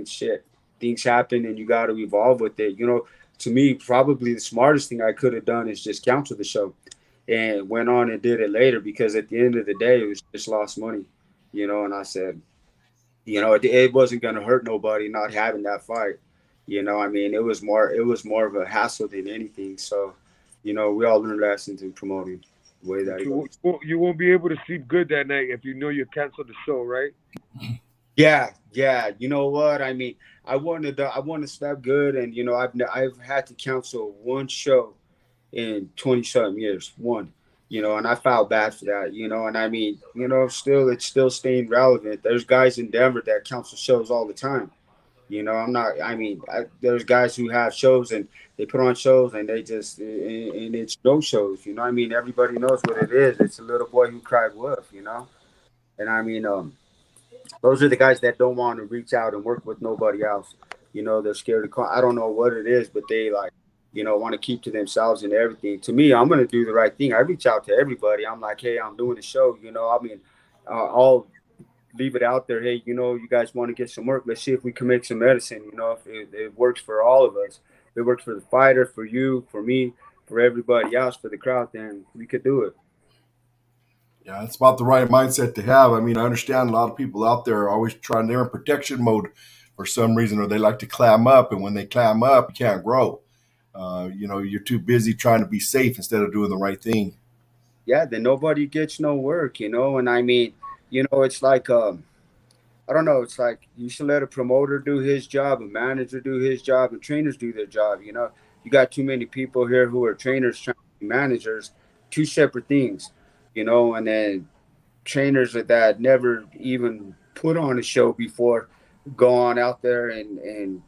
S5: shit, things happen and you got to evolve with it. To me, probably the smartest thing I could have done is just cancel the show and went on and did it later, because at the end of the day, it was just lost money, and I said, it wasn't going to hurt nobody not having that fight, You know, I mean, it was more of a hassle than anything. So, you know, we all learned lessons in promoting the way that it goes.
S2: You won't be able to sleep good that night if you know you canceled the show, right?
S5: Yeah, yeah. You know what? I mean, I wanted to sleep good, and you know, I've had to cancel one show in 20 something years. One, you know, and I felt bad for that, you know, and I mean, you know, still it's still staying relevant. There's guys in Denver that cancel shows all the time. You know, there's guys who have shows and they put on shows and they just and it's no shows. You know, I mean, everybody knows what it is. It's a little boy who cried wolf. You know, and I mean, those are the guys that don't want to reach out and work with nobody else. You know, they're scared to call. I don't know what it is, but they like, you know, want to keep to themselves and everything. To me, I'm gonna do the right thing. I reach out to everybody. I'm like, hey, I'm doing a show. You know, I mean, I'll leave it out there. Hey, you know, you guys want to get some work? Let's see if we can make some medicine. You know, if it works for all of us, if it works for the fighter, for you, for me, for everybody else, for the crowd, then we could do it.
S1: Yeah, it's about the right mindset to have. I mean, I understand a lot of people out there are always trying, they're in protection mode for some reason, or they like to clam up. And when they clam up, you can't grow. You know, you're too busy trying to be safe instead of doing the right thing.
S5: Yeah, then nobody gets no work, you know. And I mean, you know, it's like I don't know. It's like you should let a promoter do his job, a manager do his job, and trainers do their job. You know, you got too many people here who are trainers trying to be managers, two separate things. You know, and then trainers that never even put on a show before go on out there and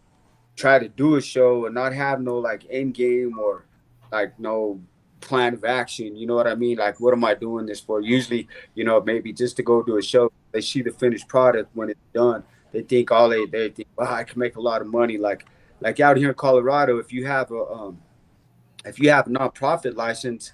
S5: try to do a show and not have no like end game or like no plan of action. You know what I mean? Like, what am I doing this for? Usually, you know, maybe just to go do a show. They see the finished product when it's done. They think they think, wow, I can make a lot of money. Like out here in Colorado, if you have a nonprofit license,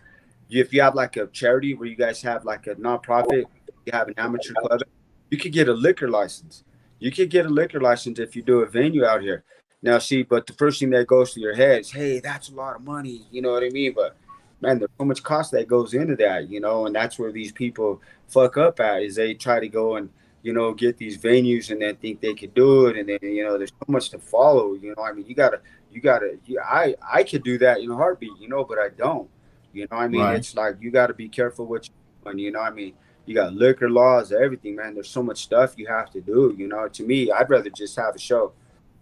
S5: if you have like a charity where you guys have like a nonprofit, you have an amateur club, you could get a liquor license. You could get a liquor license if you do a venue out here. Now, see, but the first thing that goes to your head is, hey, that's a lot of money. You know what I mean? But man, there's so much cost that goes into that, you know, and that's where these people fuck up at is they try to go and, you know, get these venues and then think they could do it. And then, you know, there's so much to follow, you know, I mean, I could do that in a heartbeat, you know, but I don't, you know, I mean,
S1: Right.
S5: it's like, you got to be careful what you're doing, you know, I mean, you got liquor laws, everything, man. There's so much stuff you have to do, you know. To me, I'd rather just have a show,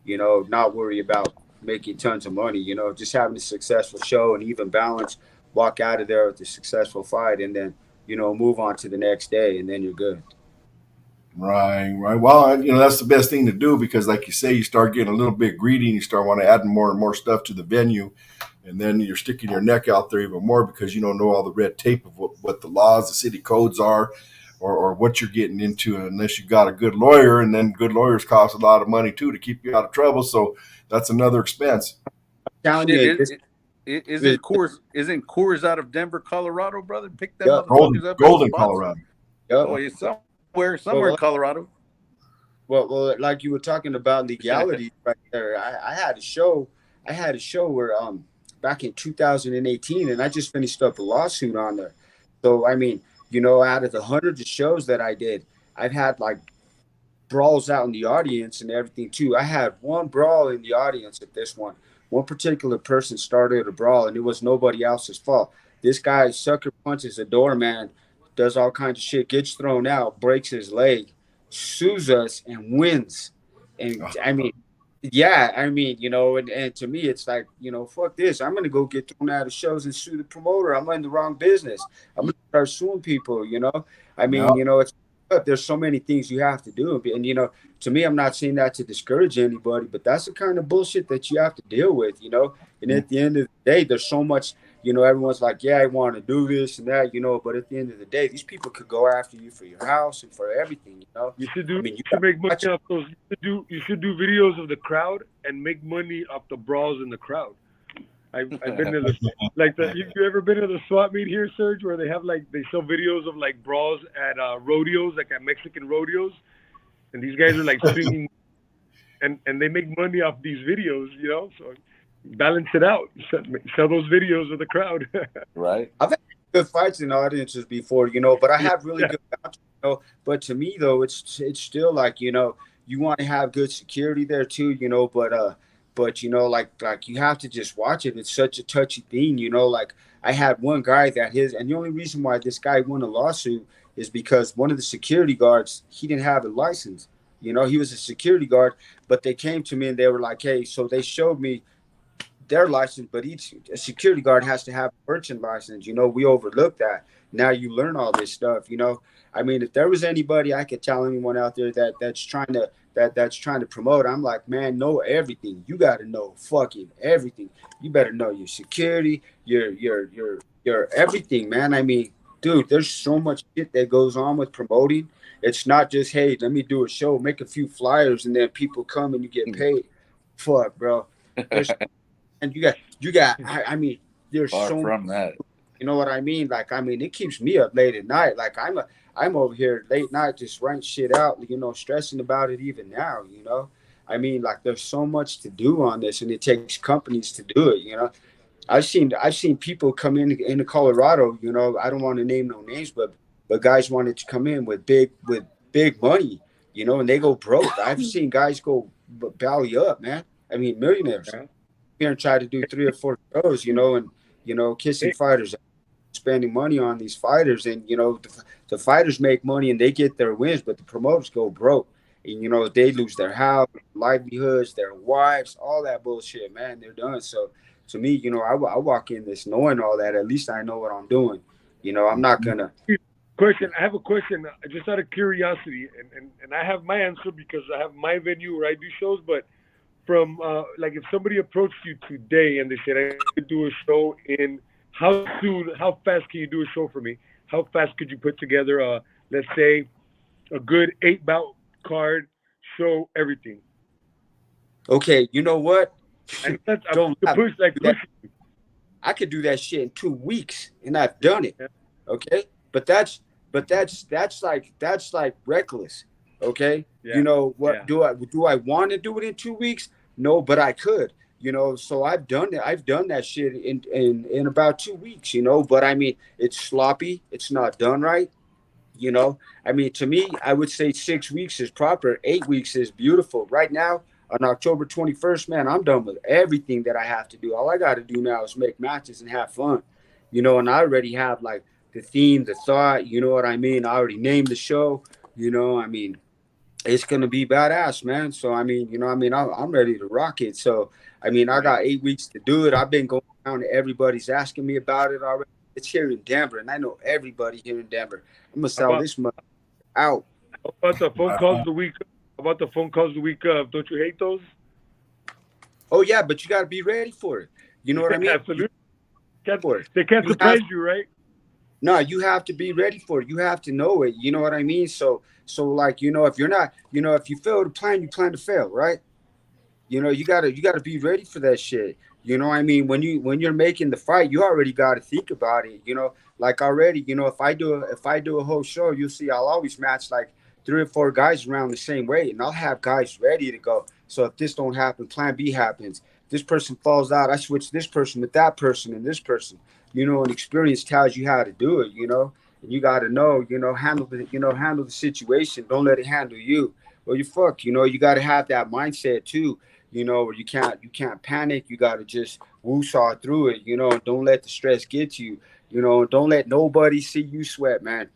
S5: you know, not worry about making tons of money, you know, just having a successful show and even balance, walk out of there with a successful fight and then, you know, move on to the next day and then you're good.
S1: Right, right. Well, you know, that's the best thing to do because, like you say, you start getting a little bit greedy and you start wanting to add more and more stuff to the venue. And then you're sticking your neck out there even more because you don't know all the red tape of what the laws, the city codes are, or what you're getting into unless you got a good lawyer. And then good lawyers cost a lot of money, too, to keep you out of trouble. So that's another expense.
S5: Telling
S4: Shit,
S5: you,
S4: isn't Coors out of Denver, Colorado, brother? Pick them
S5: yeah,
S4: motherfuckers up.
S1: Golden, Colorado.
S4: Oh, yeah, somewhere in Colorado.
S5: Well, like you were talking about legality right there. I had a show where back in 2018, and I just finished up a lawsuit on there. So I mean, you know, out of the hundreds of shows that I did, I've had like brawls out in the audience and everything too. I had one brawl in the audience at this one. One particular person started a brawl, and it was nobody else's fault. This guy sucker punches a doorman, does all kinds of shit, gets thrown out, breaks his leg, sues us, and wins. And I mean, yeah, I mean, you know, and to me, it's like, you know, fuck this. I'm gonna go get thrown out of shows and sue the promoter. I'm in the wrong business. I'm gonna start suing people. You know, I mean,
S1: Yeah.
S5: you know, it's there's so many things you have to do, and you know, to me, I'm not saying that to discourage anybody, but that's the kind of bullshit that you have to deal with. You know, and at the end of the day, there's so much. You know, everyone's like, yeah, I want to do this and that, you know, but at the end of the day, these people could go after you for your house and for everything, you know.
S2: You should do.
S5: I mean,
S2: you should make money off those. You should do videos of the crowd and make money off the brawls in the crowd. I've been to you ever been to the SWAT meet here, Serge, where they have like they sell videos of like brawls at rodeos, like at Mexican rodeos, and these guys are like swinging, and they make money off these videos, you know. So balance it out. Sell those videos of the crowd.
S4: Right.
S5: I've had good fights in audiences before, you know, but I have really good bouncers, you know. But to me, though, it's still like, you know, you want to have good security there too, you know. But But like you have to just watch it. It's such a touchy thing, like I had one guy and the only reason why this guy won a lawsuit is because one of the security guards, he didn't have a license. He was a security guard, but they came to me and they were like, hey, so they showed me their license, but each security guard has to have a merchant license. We overlooked that. Now you learn all this stuff. I mean, if there was anybody I could tell anyone out there that's trying to promote, I'm like, man, know everything. You got to know fucking everything. You better know your security, your everything, man. I mean, dude, there's so much shit that goes on with promoting. It's not just, hey, let me do a show, make a few flyers, and then people come and you get paid. Fuck, bro. And you got. I mean, there's
S6: Far
S5: so
S6: from that.
S5: You know what I mean? Like, I mean, it keeps me up late at night. Like, I'm over here late night just writing shit out. Stressing about it even now. I mean, like, there's so much to do on this, and it takes companies to do it. I've seen people come into Colorado. I don't want to name no names, but guys wanted to come in with big money. And they go broke. I've seen guys go belly up, man. I mean, millionaires here and try to do 3 or 4 shows, and kissing fighters, spending money on these fighters, and the fighters make money and they get their wins, but the promoters go broke, and they lose their house, livelihoods, their wives, all that bullshit, man. They're done. So to me, I walk in this knowing all that. At least I know what I'm doing. I'm not gonna.
S2: I have a question, just out of curiosity, and I have my answer because I have my venue where I do shows. But from like, if somebody approached you today and they said, I could do a show in how fast can you do a show for me? How fast could you put together let's say a good 8-bout card, show everything?
S5: Okay, you know what?
S2: I
S5: could do that shit in 2 weeks, and I've done it. Okay, but that's like reckless. Okay, what? Do I want to do it in 2 weeks? No, but I could. So I've done it. I've done that shit in about 2 weeks. But I mean, it's sloppy. It's not done right. I mean, to me, I would say 6 weeks is proper. 8 weeks is beautiful. Right now, on October 21st, man, I'm done with everything that I have to do. All I got to do now is make matches and have fun. And I already have like the theme, the thought. You know what I mean? I already named the show. I mean, it's gonna be badass, man. So I mean, I'm ready to rock it. So I mean, I got 8 weeks to do it. I've been going around, everybody's asking me about it already. It's here in Denver, and I know everybody here in Denver. I'm gonna sell this month out.
S2: How about the phone calls the week? Of? Don't you hate those?
S5: Oh yeah, but you got to be ready for it. You know what I mean?
S2: Absolutely. They can't surprise you, right?
S5: No, you have to be ready for it. You have to know it. You know what I mean? So like, if you're not, if you fail to plan, you plan to fail, right? You gotta be ready for that shit. I mean, when you're making the fight, you already got to think about it. Like already, if I do a whole show, you'll see I'll always match like 3 or 4 guys around the same weight, and I'll have guys ready to go. So if this don't happen, plan B happens. This person falls out, I switch this person with that person and this person. And experience tells you how to do it. And you got to know, handle the situation. Don't let it handle you. Well, you fuck. You got to have that mindset too. Where you can't panic. You got to just woo-saw through it. Don't let the stress get you. Don't let nobody see you sweat, man.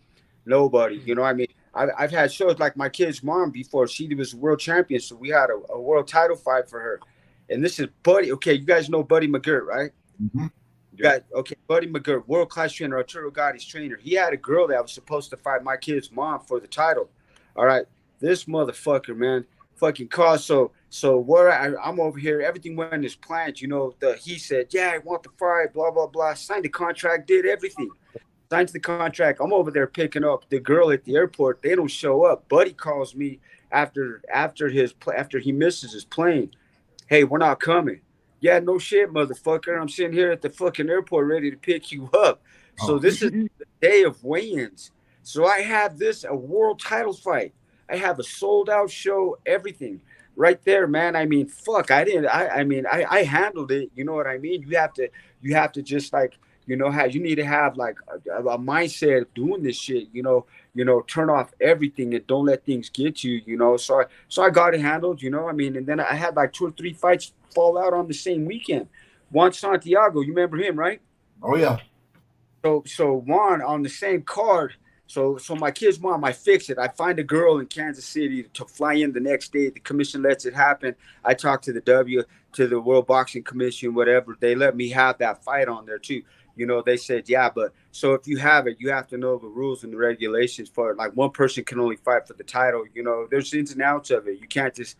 S5: Nobody. I mean, I've had shows like my kid's mom before. She was world champion, so we had a world title fight for her. And this is Buddy. Okay, you guys know Buddy McGirt, right?
S1: Mm-hmm.
S5: Buddy McGirt, world-class trainer, Arturo Gotti's trainer. He had a girl that was supposed to fight my kid's mom for the title. All right, this motherfucker, man, fucking cause. So where I'm over here, everything went as planned. He said, yeah, I want the fight, blah blah blah. Signed the contract, did everything. Signed the contract. I'm over there picking up the girl at the airport. They don't show up. Buddy calls me after he misses his plane. Hey, we're not coming. Yeah, no shit, motherfucker. I'm sitting here at the fucking airport ready to pick you up. So this is the day of weigh-ins. So I have a world title fight. I have a sold-out show, everything right there, man. I mean, fuck, I handled it. You know what I mean? You have to just like, you know, you need to have like a mindset of doing this shit, turn off everything and don't let things get you, So I got it handled, I mean, and then I had like 2 or 3 fights fall out on the same weekend. Juan Santiago, you remember him, right?
S1: Oh yeah.
S5: So Juan on the same card. So my kid's mom, I fix it. I find a girl in Kansas City to fly in the next day. The commission lets it happen. I talk to the World Boxing Commission, whatever. They let me have that fight on there too. They said, yeah, but so if you have it, you have to know the rules and the regulations for it. Like one person can only fight for the title. There's ins and outs of it. You can't just,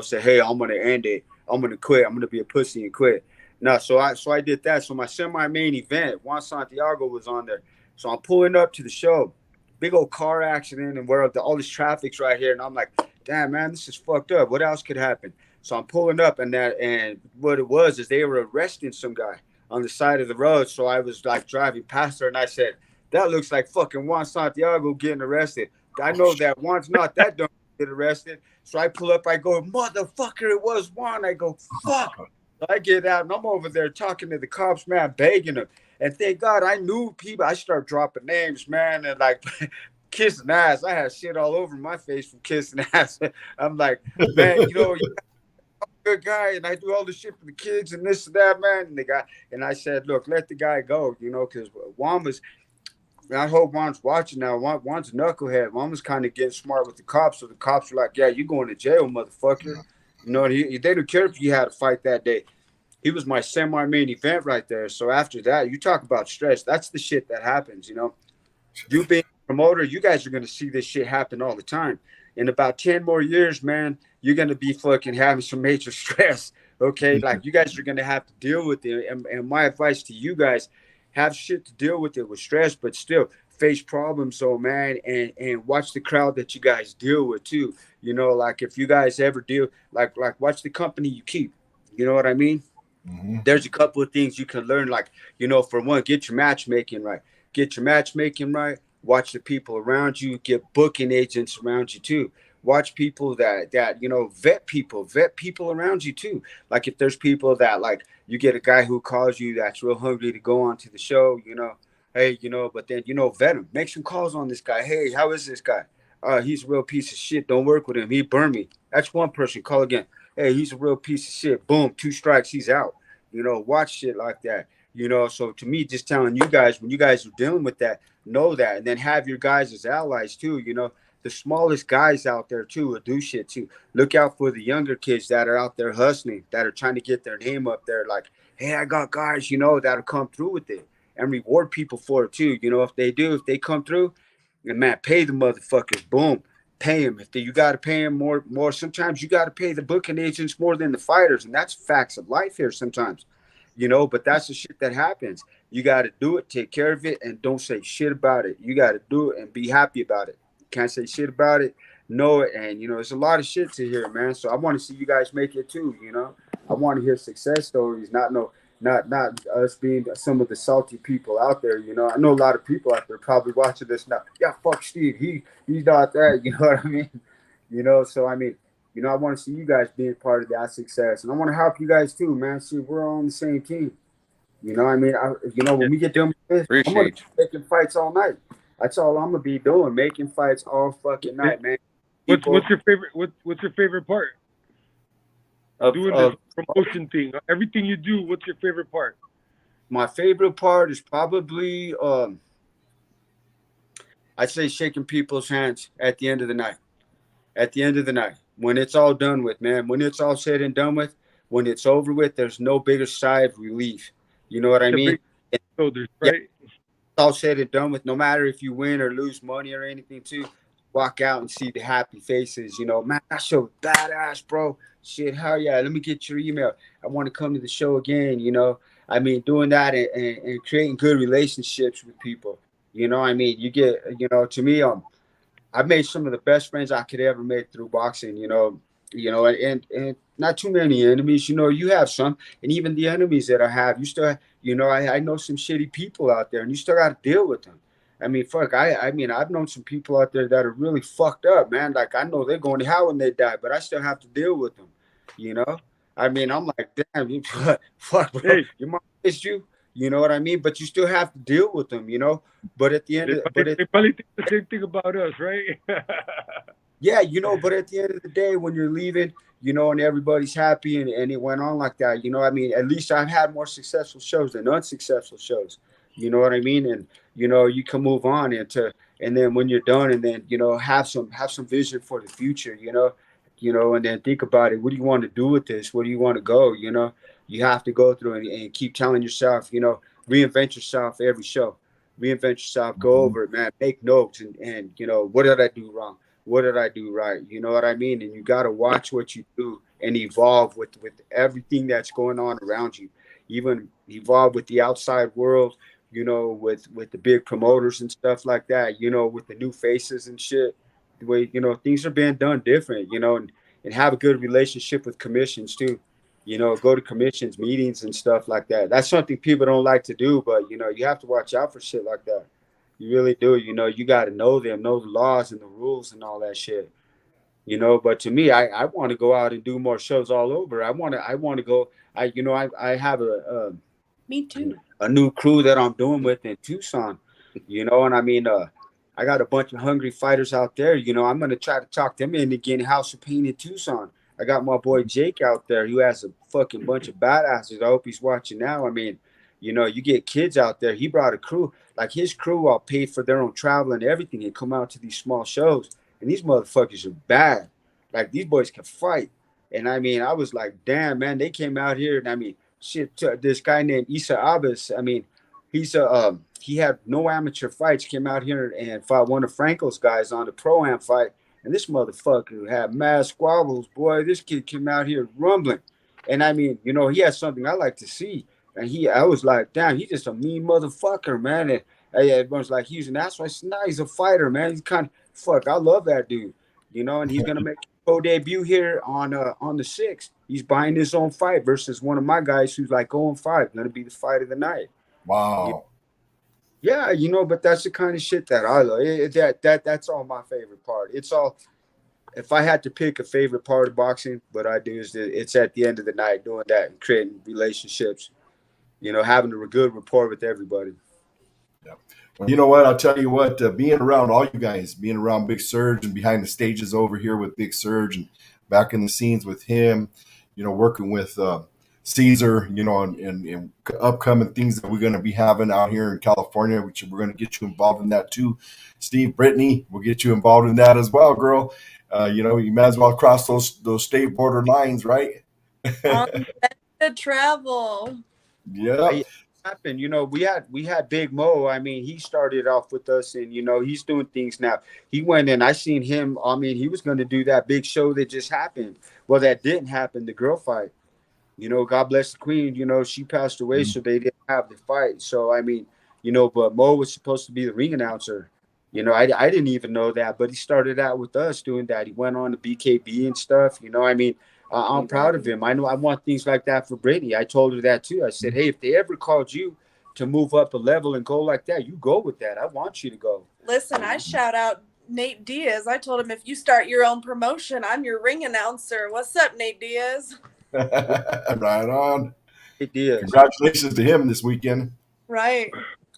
S5: say, hey, I'm going to end it. I'm going to quit. I'm going to be a pussy and quit. No, so I did that. So my semi-main event, Juan Santiago was on there. So I'm pulling up to the show. Big old car accident and where all this traffic's right here. And I'm like, damn, man, this is fucked up. What else could happen? So I'm pulling up and what it was is they were arresting some guy on the side of the road. So I was like driving past her and I said, that looks like fucking Juan Santiago getting arrested. I know that Juan's not that dumb to get arrested. So I pull up, I go, motherfucker, it was Juan. I go, fuck. So I get out and I'm over there talking to the cops, man, begging them. And thank God I knew people. I start dropping names, man, and like kissing ass. I had shit all over my face from kissing ass. I'm like, man, you're a good guy, and I do all this shit for the kids and this and that, man. And I said, look, let the guy go, because Juan was. I hope Juan's watching now. Juan's a knucklehead. Juan was kind of getting smart with the cops, so the cops were like, yeah, you're going to jail, motherfucker. They don't care if you had a fight that day. He was my semi-main event right there. So after that, you talk about stress. That's the shit that happens, You being a promoter, you guys are going to see this shit happen all the time. In about 10 more years, man, you're going to be fucking having some major stress, okay? Like, you guys are going to have to deal with it. And my advice to you guys, have shit to deal with it with stress, but still face problems, so man, and watch the crowd that you guys deal with too. Like if you guys ever deal, like watch the company you keep. You know what I mean? Mm-hmm. There's a couple of things you can learn, like, for one, get your matchmaking right. Watch the people around you. Get booking agents around you too. Watch people that vet people around you too. Like if there's people that, like, you get a guy who calls you that's real hungry to go on to the show, hey, but then, vet him. Make some calls on this guy. Hey, how is this guy? He's a real piece of shit. Don't work with him. He burned me. That's one person. Call again. Hey, he's a real piece of shit. Boom, 2 strikes, he's out. Watch shit like that. So to me, just telling you guys, when you guys are dealing with that, know that. And then have your guys as allies too. The smallest guys out there too will do shit too. Look out for the younger kids that are out there hustling, that are trying to get their name up there. Like, hey, I got guys, that'll come through with it, and reward people for it too. If they come through, and man, pay the motherfuckers. Boom. Pay them. You got to pay them more. Sometimes you got to pay the booking agents more than the fighters. And that's facts of life here sometimes, but that's the shit that happens. You got to do it, take care of it, and don't say shit about it. You got to do it and be happy about it. You can't say shit about it, know it. And, there's a lot of shit to hear, man. So I want to see you guys make it too, I want to hear success stories, not us being some of the salty people out there. I know a lot of people out there probably watching this now. Yeah, fuck Steve. He's not that. You know what I mean? So I mean, I want to see you guys being part of that success, and I want to help you guys too, man. See, we're all on the same team. I mean, when we get done with this, I'm gonna be making fights all night. That's all I'm gonna be doing, making fights all fucking night, man.
S2: What's your favorite? What's your favorite part? Doing this promotion thing, everything you do, what's your favorite part?
S5: My favorite part is probably, I'd say shaking people's hands at the end of the night. At the end of the night, when it's all done with, man, when it's all said and done with, when it's over with, there's no bigger sigh of relief. You know what I mean?
S2: Shoulders,
S5: right?
S2: Yeah,
S5: it's all said and done with, no matter if you win or lose money or anything too. Walk out and see the happy faces, man, that's so badass, bro. Shit, hell yeah, let me get your email. I want to come to the show again, I mean, doing that and creating good relationships with people, I mean, you get, to me, I've made some of the best friends I could ever make through boxing, and not too many enemies, you have some, and even the enemies that I have, you still, I know some shitty people out there, and you still got to deal with them. I mean, fuck, I mean, I've known some people out there that are really fucked up, man. Like, I know they're going to hell when they die, but I still have to deal with them, I mean, I'm like, damn, fuck, bro.
S2: Hey.
S5: Your mom kissed you? You know what I mean? But you still have to deal with them, you know. But at the end,
S2: They probably think the same thing about us, right?
S5: yeah, you know. But at the end of the day, when you're leaving, you know, and everybody's happy, and it went on like that, you know. I mean, at least I've had more successful shows than unsuccessful shows. You know what I mean? And you know, you can move on and then when you're done, and then you know, have some vision for the future. You know, and then think about it. What do you want to do with this? Where do you want to go? You know, you have to go through and keep telling yourself, you know, reinvent yourself every show. Reinvent yourself, go over it, man. Make notes and you know, what did I do wrong? What did I do right? You know what I mean? And you got to watch what you do and evolve with everything that's going on around you. Even evolve with the outside world, you know, with the big promoters and stuff like that, you know, with the new faces and shit. The way, you know, things are being done different, you know, and have a good relationship with commissions too. You know, go to commissions meetings and stuff like that. That's something people don't like to do, but you know, you have to watch out for shit like that. You really do. You know, you got to know them, know the laws and the rules and all that shit. You know, but to me, I want to go out and do more shows all over. I want to go. You know, I have
S3: Me too.
S5: a new crew that I'm doing with in Tucson. You know, and I mean, I got a bunch of hungry fighters out there. You know, I'm gonna try to talk them into getting House of Pain in Tucson. I got my boy Jake out there who has a fucking bunch of badasses. I hope he's watching now. I mean, you know, you get kids out there. He brought a crew, like his crew all paid for their own travel and everything and come out to these small shows. And these motherfuckers are bad. Like these boys can fight. And I mean, I was like, damn, man, they came out here. And I mean, shit, this guy named Isa Abbas. I mean, he had no amateur fights, came out here and fought one of Franco's guys on the pro-am fight. And this motherfucker had mad squabbles, boy. This kid came out here rumbling. And I mean, you know, he has something I like to see. And I was like, damn, he's just a mean motherfucker, man. And everyone's like, he's an asshole. I said, nah, he's a fighter, man. He's kind of, fuck, I love that dude. You know, and he's going to make a pro debut here on the 6th. He's buying his own fight versus one of my guys who's like 0-5, going to be the fight of the night.
S1: Wow.
S5: Yeah, you know, but that's the kind of shit that I love. That's all my favorite part. It's all, if I had to pick a favorite part of boxing, what I do is it's at the end of the night doing that and creating relationships, you know, having a good rapport with everybody.
S1: Yeah. Well, you know what? I'll tell you what, being around all you guys, being around Big Serge and behind the stages over here with Big Serge and back in the scenes with him, you know, working with Cesar, you know, and upcoming things that we're going to be having out here in California, which we're going to get you involved in that too. Steve, Brittany, we'll get you involved in that as well, girl. You know, you might as well cross those state border lines, right?
S3: To travel.
S1: Yeah.
S5: Happened, you know, we had Big Mo. I mean, he started off with us, and you know, he's doing things now. He went in. I seen him. I mean, he was going to do that big show that just happened. Well, that didn't happen. The girl fight. You know, God bless the queen. You know, she passed away, so they didn't have the fight. So I mean, you know, but Mo was supposed to be the ring announcer. You know, I didn't even know that, but he started out with us doing that. He went on to BKB and stuff. You know, I mean. I'm proud of him. I know I want things like that for Brittany. I told her that too. I said, hey, if they ever called you to move up a level and go like that, you go with that. I want you to go.
S3: Listen, I shout out Nate Diaz. I told him, if you start your own promotion, I'm your ring announcer. What's up, Nate Diaz?
S1: Right on.
S5: Nate Diaz.
S1: Congratulations to him this weekend.
S3: Right.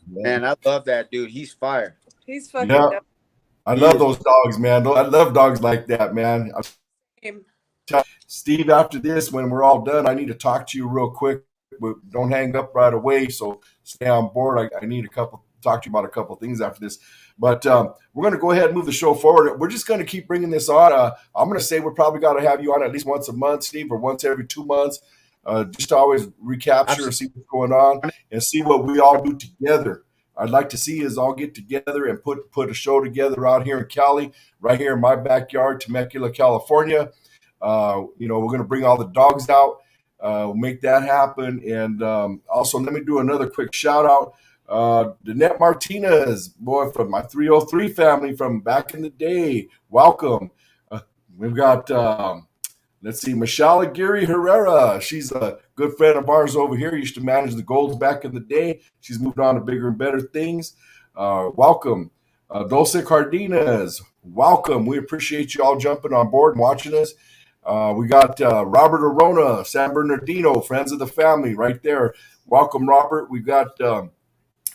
S5: Man, I love that dude. He's fire.
S3: He's fucking
S1: dope. I love those dogs, man. I love dogs like that, man. Steve, after this, when we're all done, I need to talk to you real quick. Don't hang up right away, so stay on board. I need talk to you about a couple things after this. But we're going to go ahead and move the show forward. We're just going to keep bringing this on. I'm going to say we're probably got to have you on at least once a month, Steve, or once every 2 months, just to always recapture and see what's going on and see what we all do together. I'd like to see us all get together and put a show together out here in Cali, right here in my backyard, Temecula, California. You know, we're going to bring all the dogs out. We'll make that happen. And also, let me do another quick shout out. Danette Martinez, boy, from my 303 family from back in the day. Welcome. We've got, let's see, Michelle Aguirre Herrera. She's a good friend of ours over here. Used to manage the Golds back in the day. She's moved on to bigger and better things. Welcome. Dulce Cardenas, welcome. We appreciate you all jumping on board and watching us. We got Robert Arona, San Bernardino, friends of the family right there. Welcome, Robert. We've got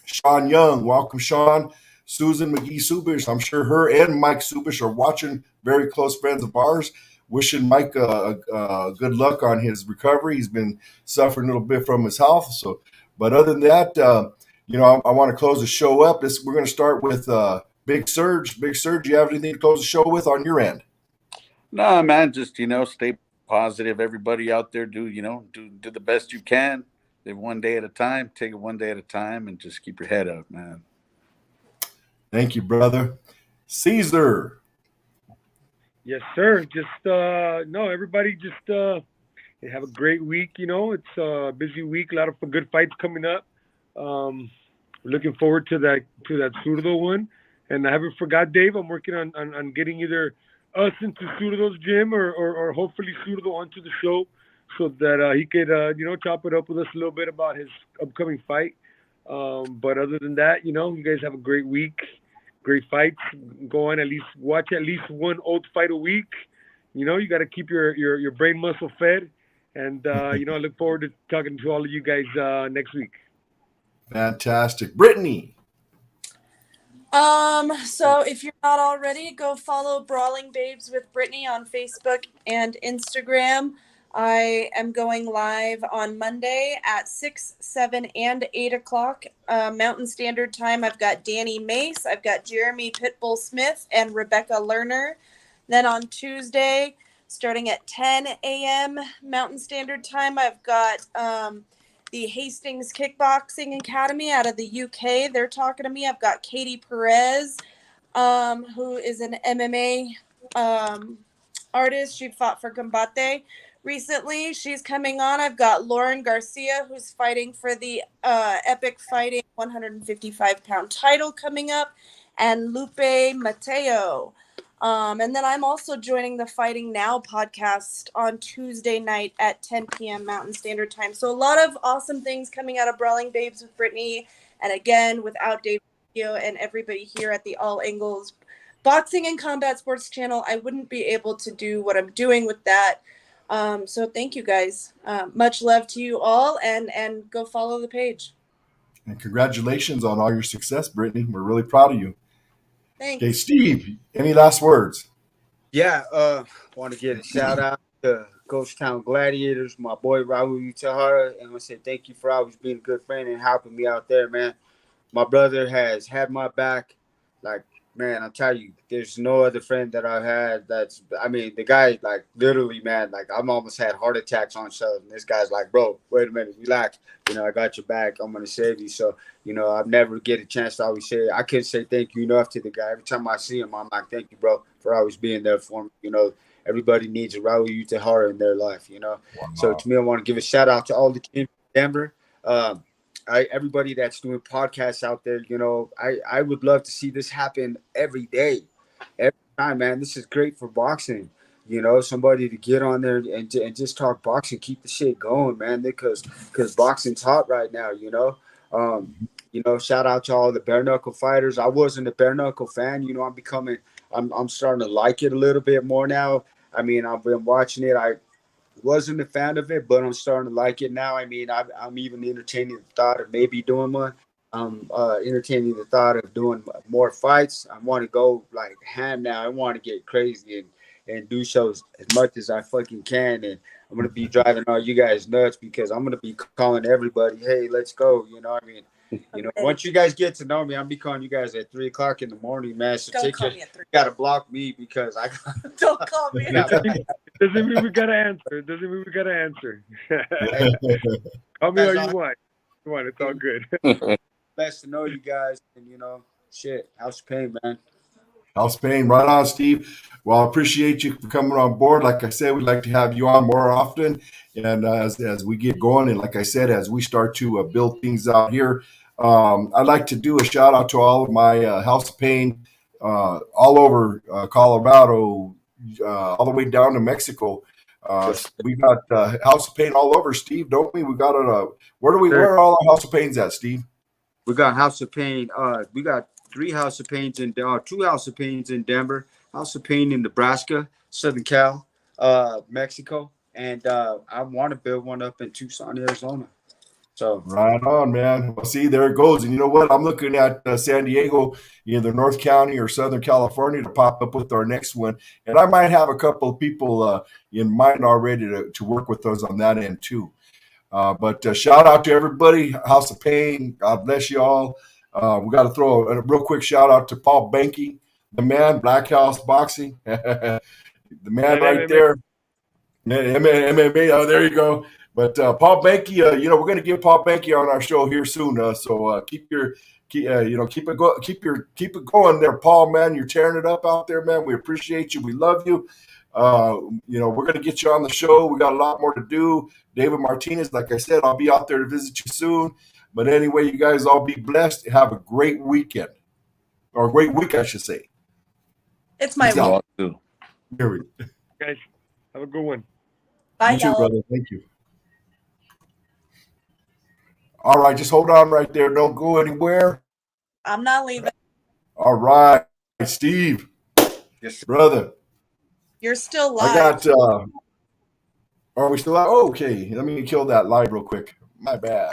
S1: Sean Young. Welcome, Sean. Susan McGee-Subish. I'm sure her and Mike Subish are watching, very close friends of ours. Wishing Mike good luck on his recovery. He's been suffering a little bit from his health. So, but other than that, I want to close the show up. We're going to start with Big Serge. Big Serge, you have anything to close the show with on your end?
S4: No, man, just, stay positive. Everybody out there, do the best you can. Live one day at a time. Take it one day at a time, and just keep your head up, man.
S1: Thank you, brother. Cesar.
S2: Yes, sir. Just everybody just have a great week. It's a busy week, a lot of good fights coming up. We're looking forward to that Zurdo one. And I haven't forgot, Dave. I'm working on getting either us into Zurdo's gym or hopefully Zurdo onto the show so that he could chop it up with us a little bit about his upcoming fight. But other than that, you guys have a great week. Great fights. Go on, watch at least one old fight a week. You got to keep your brain muscle fed. And, I look forward to talking to all of you guys next week.
S1: Fantastic. Brittany.
S3: So if you're not already, go follow Brawling Babes with Brittany on Facebook and Instagram. I am going live on Monday at 6, 7, and 8 o'clock Mountain Standard Time. I've got Danny Mace, I've got Jeremy Pitbull Smith, and Rebecca Lerner. Then on Tuesday, starting at 10 a.m. Mountain Standard Time, I've got the Hastings Kickboxing Academy out of the UK. They're talking to me. I've got Katie Perez, who is an MMA artist. She fought for Combate recently. She's coming on. I've got Lauren Garcia, who's fighting for the Epic Fighting 155-pound title coming up, and Lupe Mateo. And then I'm also joining the Fighting Now podcast on Tuesday night at 10 p.m. Mountain Standard Time. So a lot of awesome things coming out of Brawling Babes with Brittany. And again, without Dave and everybody here at the All Angles Boxing and Combat Sports channel, I wouldn't be able to do what I'm doing with that. So thank you guys. Much love to you all, and go follow the page.
S1: And congratulations on all your success, Brittany. We're really proud of you.
S3: Thanks.
S1: Okay, Steve, any last words?
S5: Yeah, want to give a shout out to Ghost Town Gladiators, my boy Raul Utahara, and I want to say thank you for always being a good friend and helping me out there, man. My brother has had my back. Like, man, I'll tell you, there's no other friend that I've had the guy, like, literally, man, like, I'm almost had heart attacks on shows, and this guy's like, bro, wait a minute, relax. I got your back. I'm going to save you. So, I've never get a chance to always say, I can't say thank you enough to the guy. Every time I see him, I'm like, thank you, bro, for always being there for me. Everybody needs a Raul Utahara in their life, Wow. So to me, I want to give a shout out to all the teams in Denver. Everybody that's doing podcasts out there, I would love to see this happen every day, every time, man. This is great for boxing, somebody to get on there and just talk boxing, keep the shit going, man, because boxing's hot right now, shout out to all the bare knuckle fighters. I wasn't a bare knuckle fan, I'm starting to like it a little bit more now. I mean, I've been watching it. I wasn't a fan of it, but I'm starting to like it now. I mean, I'm even entertaining the thought of maybe doing one. I'm entertaining the thought of doing more fights. I want to go like ham now. I want to get crazy and do shows as much as I fucking can. And I'm going to be driving all you guys nuts because I'm going to be calling everybody, hey, let's go. Once you guys get to know me, I'll be calling you guys at 3 o'clock in the morning, man. So
S3: Don't call me at 3.
S5: You got to block me because I
S3: Don't call me.
S2: Doesn't mean we gotta answer. Call me all you want. It's all good.
S5: Best to know you guys, and shit, House Pain, man.
S1: House Pain, right on, Steve. Well, I appreciate you for coming on board. Like I said, we'd like to have you on more often, and as we get going, and like I said, as we start to build things out here, I'd like to do a shout out to all of my House of Pain all over Colorado. All the way down to Mexico. We got House of Pain all over, Steve, don't we? We got where are all our House of Pains at, Steve?
S5: We got House of Pain. We got 3 House of Pains 2 House of Pains in Denver, House of Pain in Nebraska, Southern Cal, Mexico, and I want to build one up in Tucson, Arizona. So
S1: right on, man. Well, see, there it goes. And you know what? I'm looking at San Diego, either North County or Southern California, to pop up with our next one. And I might have a couple of people in mind already to work with us on that end too. But shout out to everybody. House of Pain. God bless you all. We got to throw a real quick shout out to Paul Benke, the man, Black House Boxing, the man right there. MMA. Oh, there you go. But Paul Benke, we're going to get Paul Benke on our show here soon. So keep it going there, Paul. Man, you're tearing it up out there, man. We appreciate you. We love you. We're going to get you on the show. We got a lot more to do. David Martinez, like I said, I'll be out there to visit you soon. But anyway, you guys all be blessed. Have a great weekend, or a great week, I should say.
S3: It's my week.
S1: Here we go.
S2: Guys, have a good one.
S3: Bye,
S1: You too,
S3: y'all.
S1: brother. Thank you. All right, just hold on right there. Don't go anywhere.
S3: I'm not leaving.
S1: All right, Steve.
S5: Yes,
S1: brother.
S3: You're still live.
S1: I got. Are we still live? Oh, okay. Let me kill that live real quick. My bad.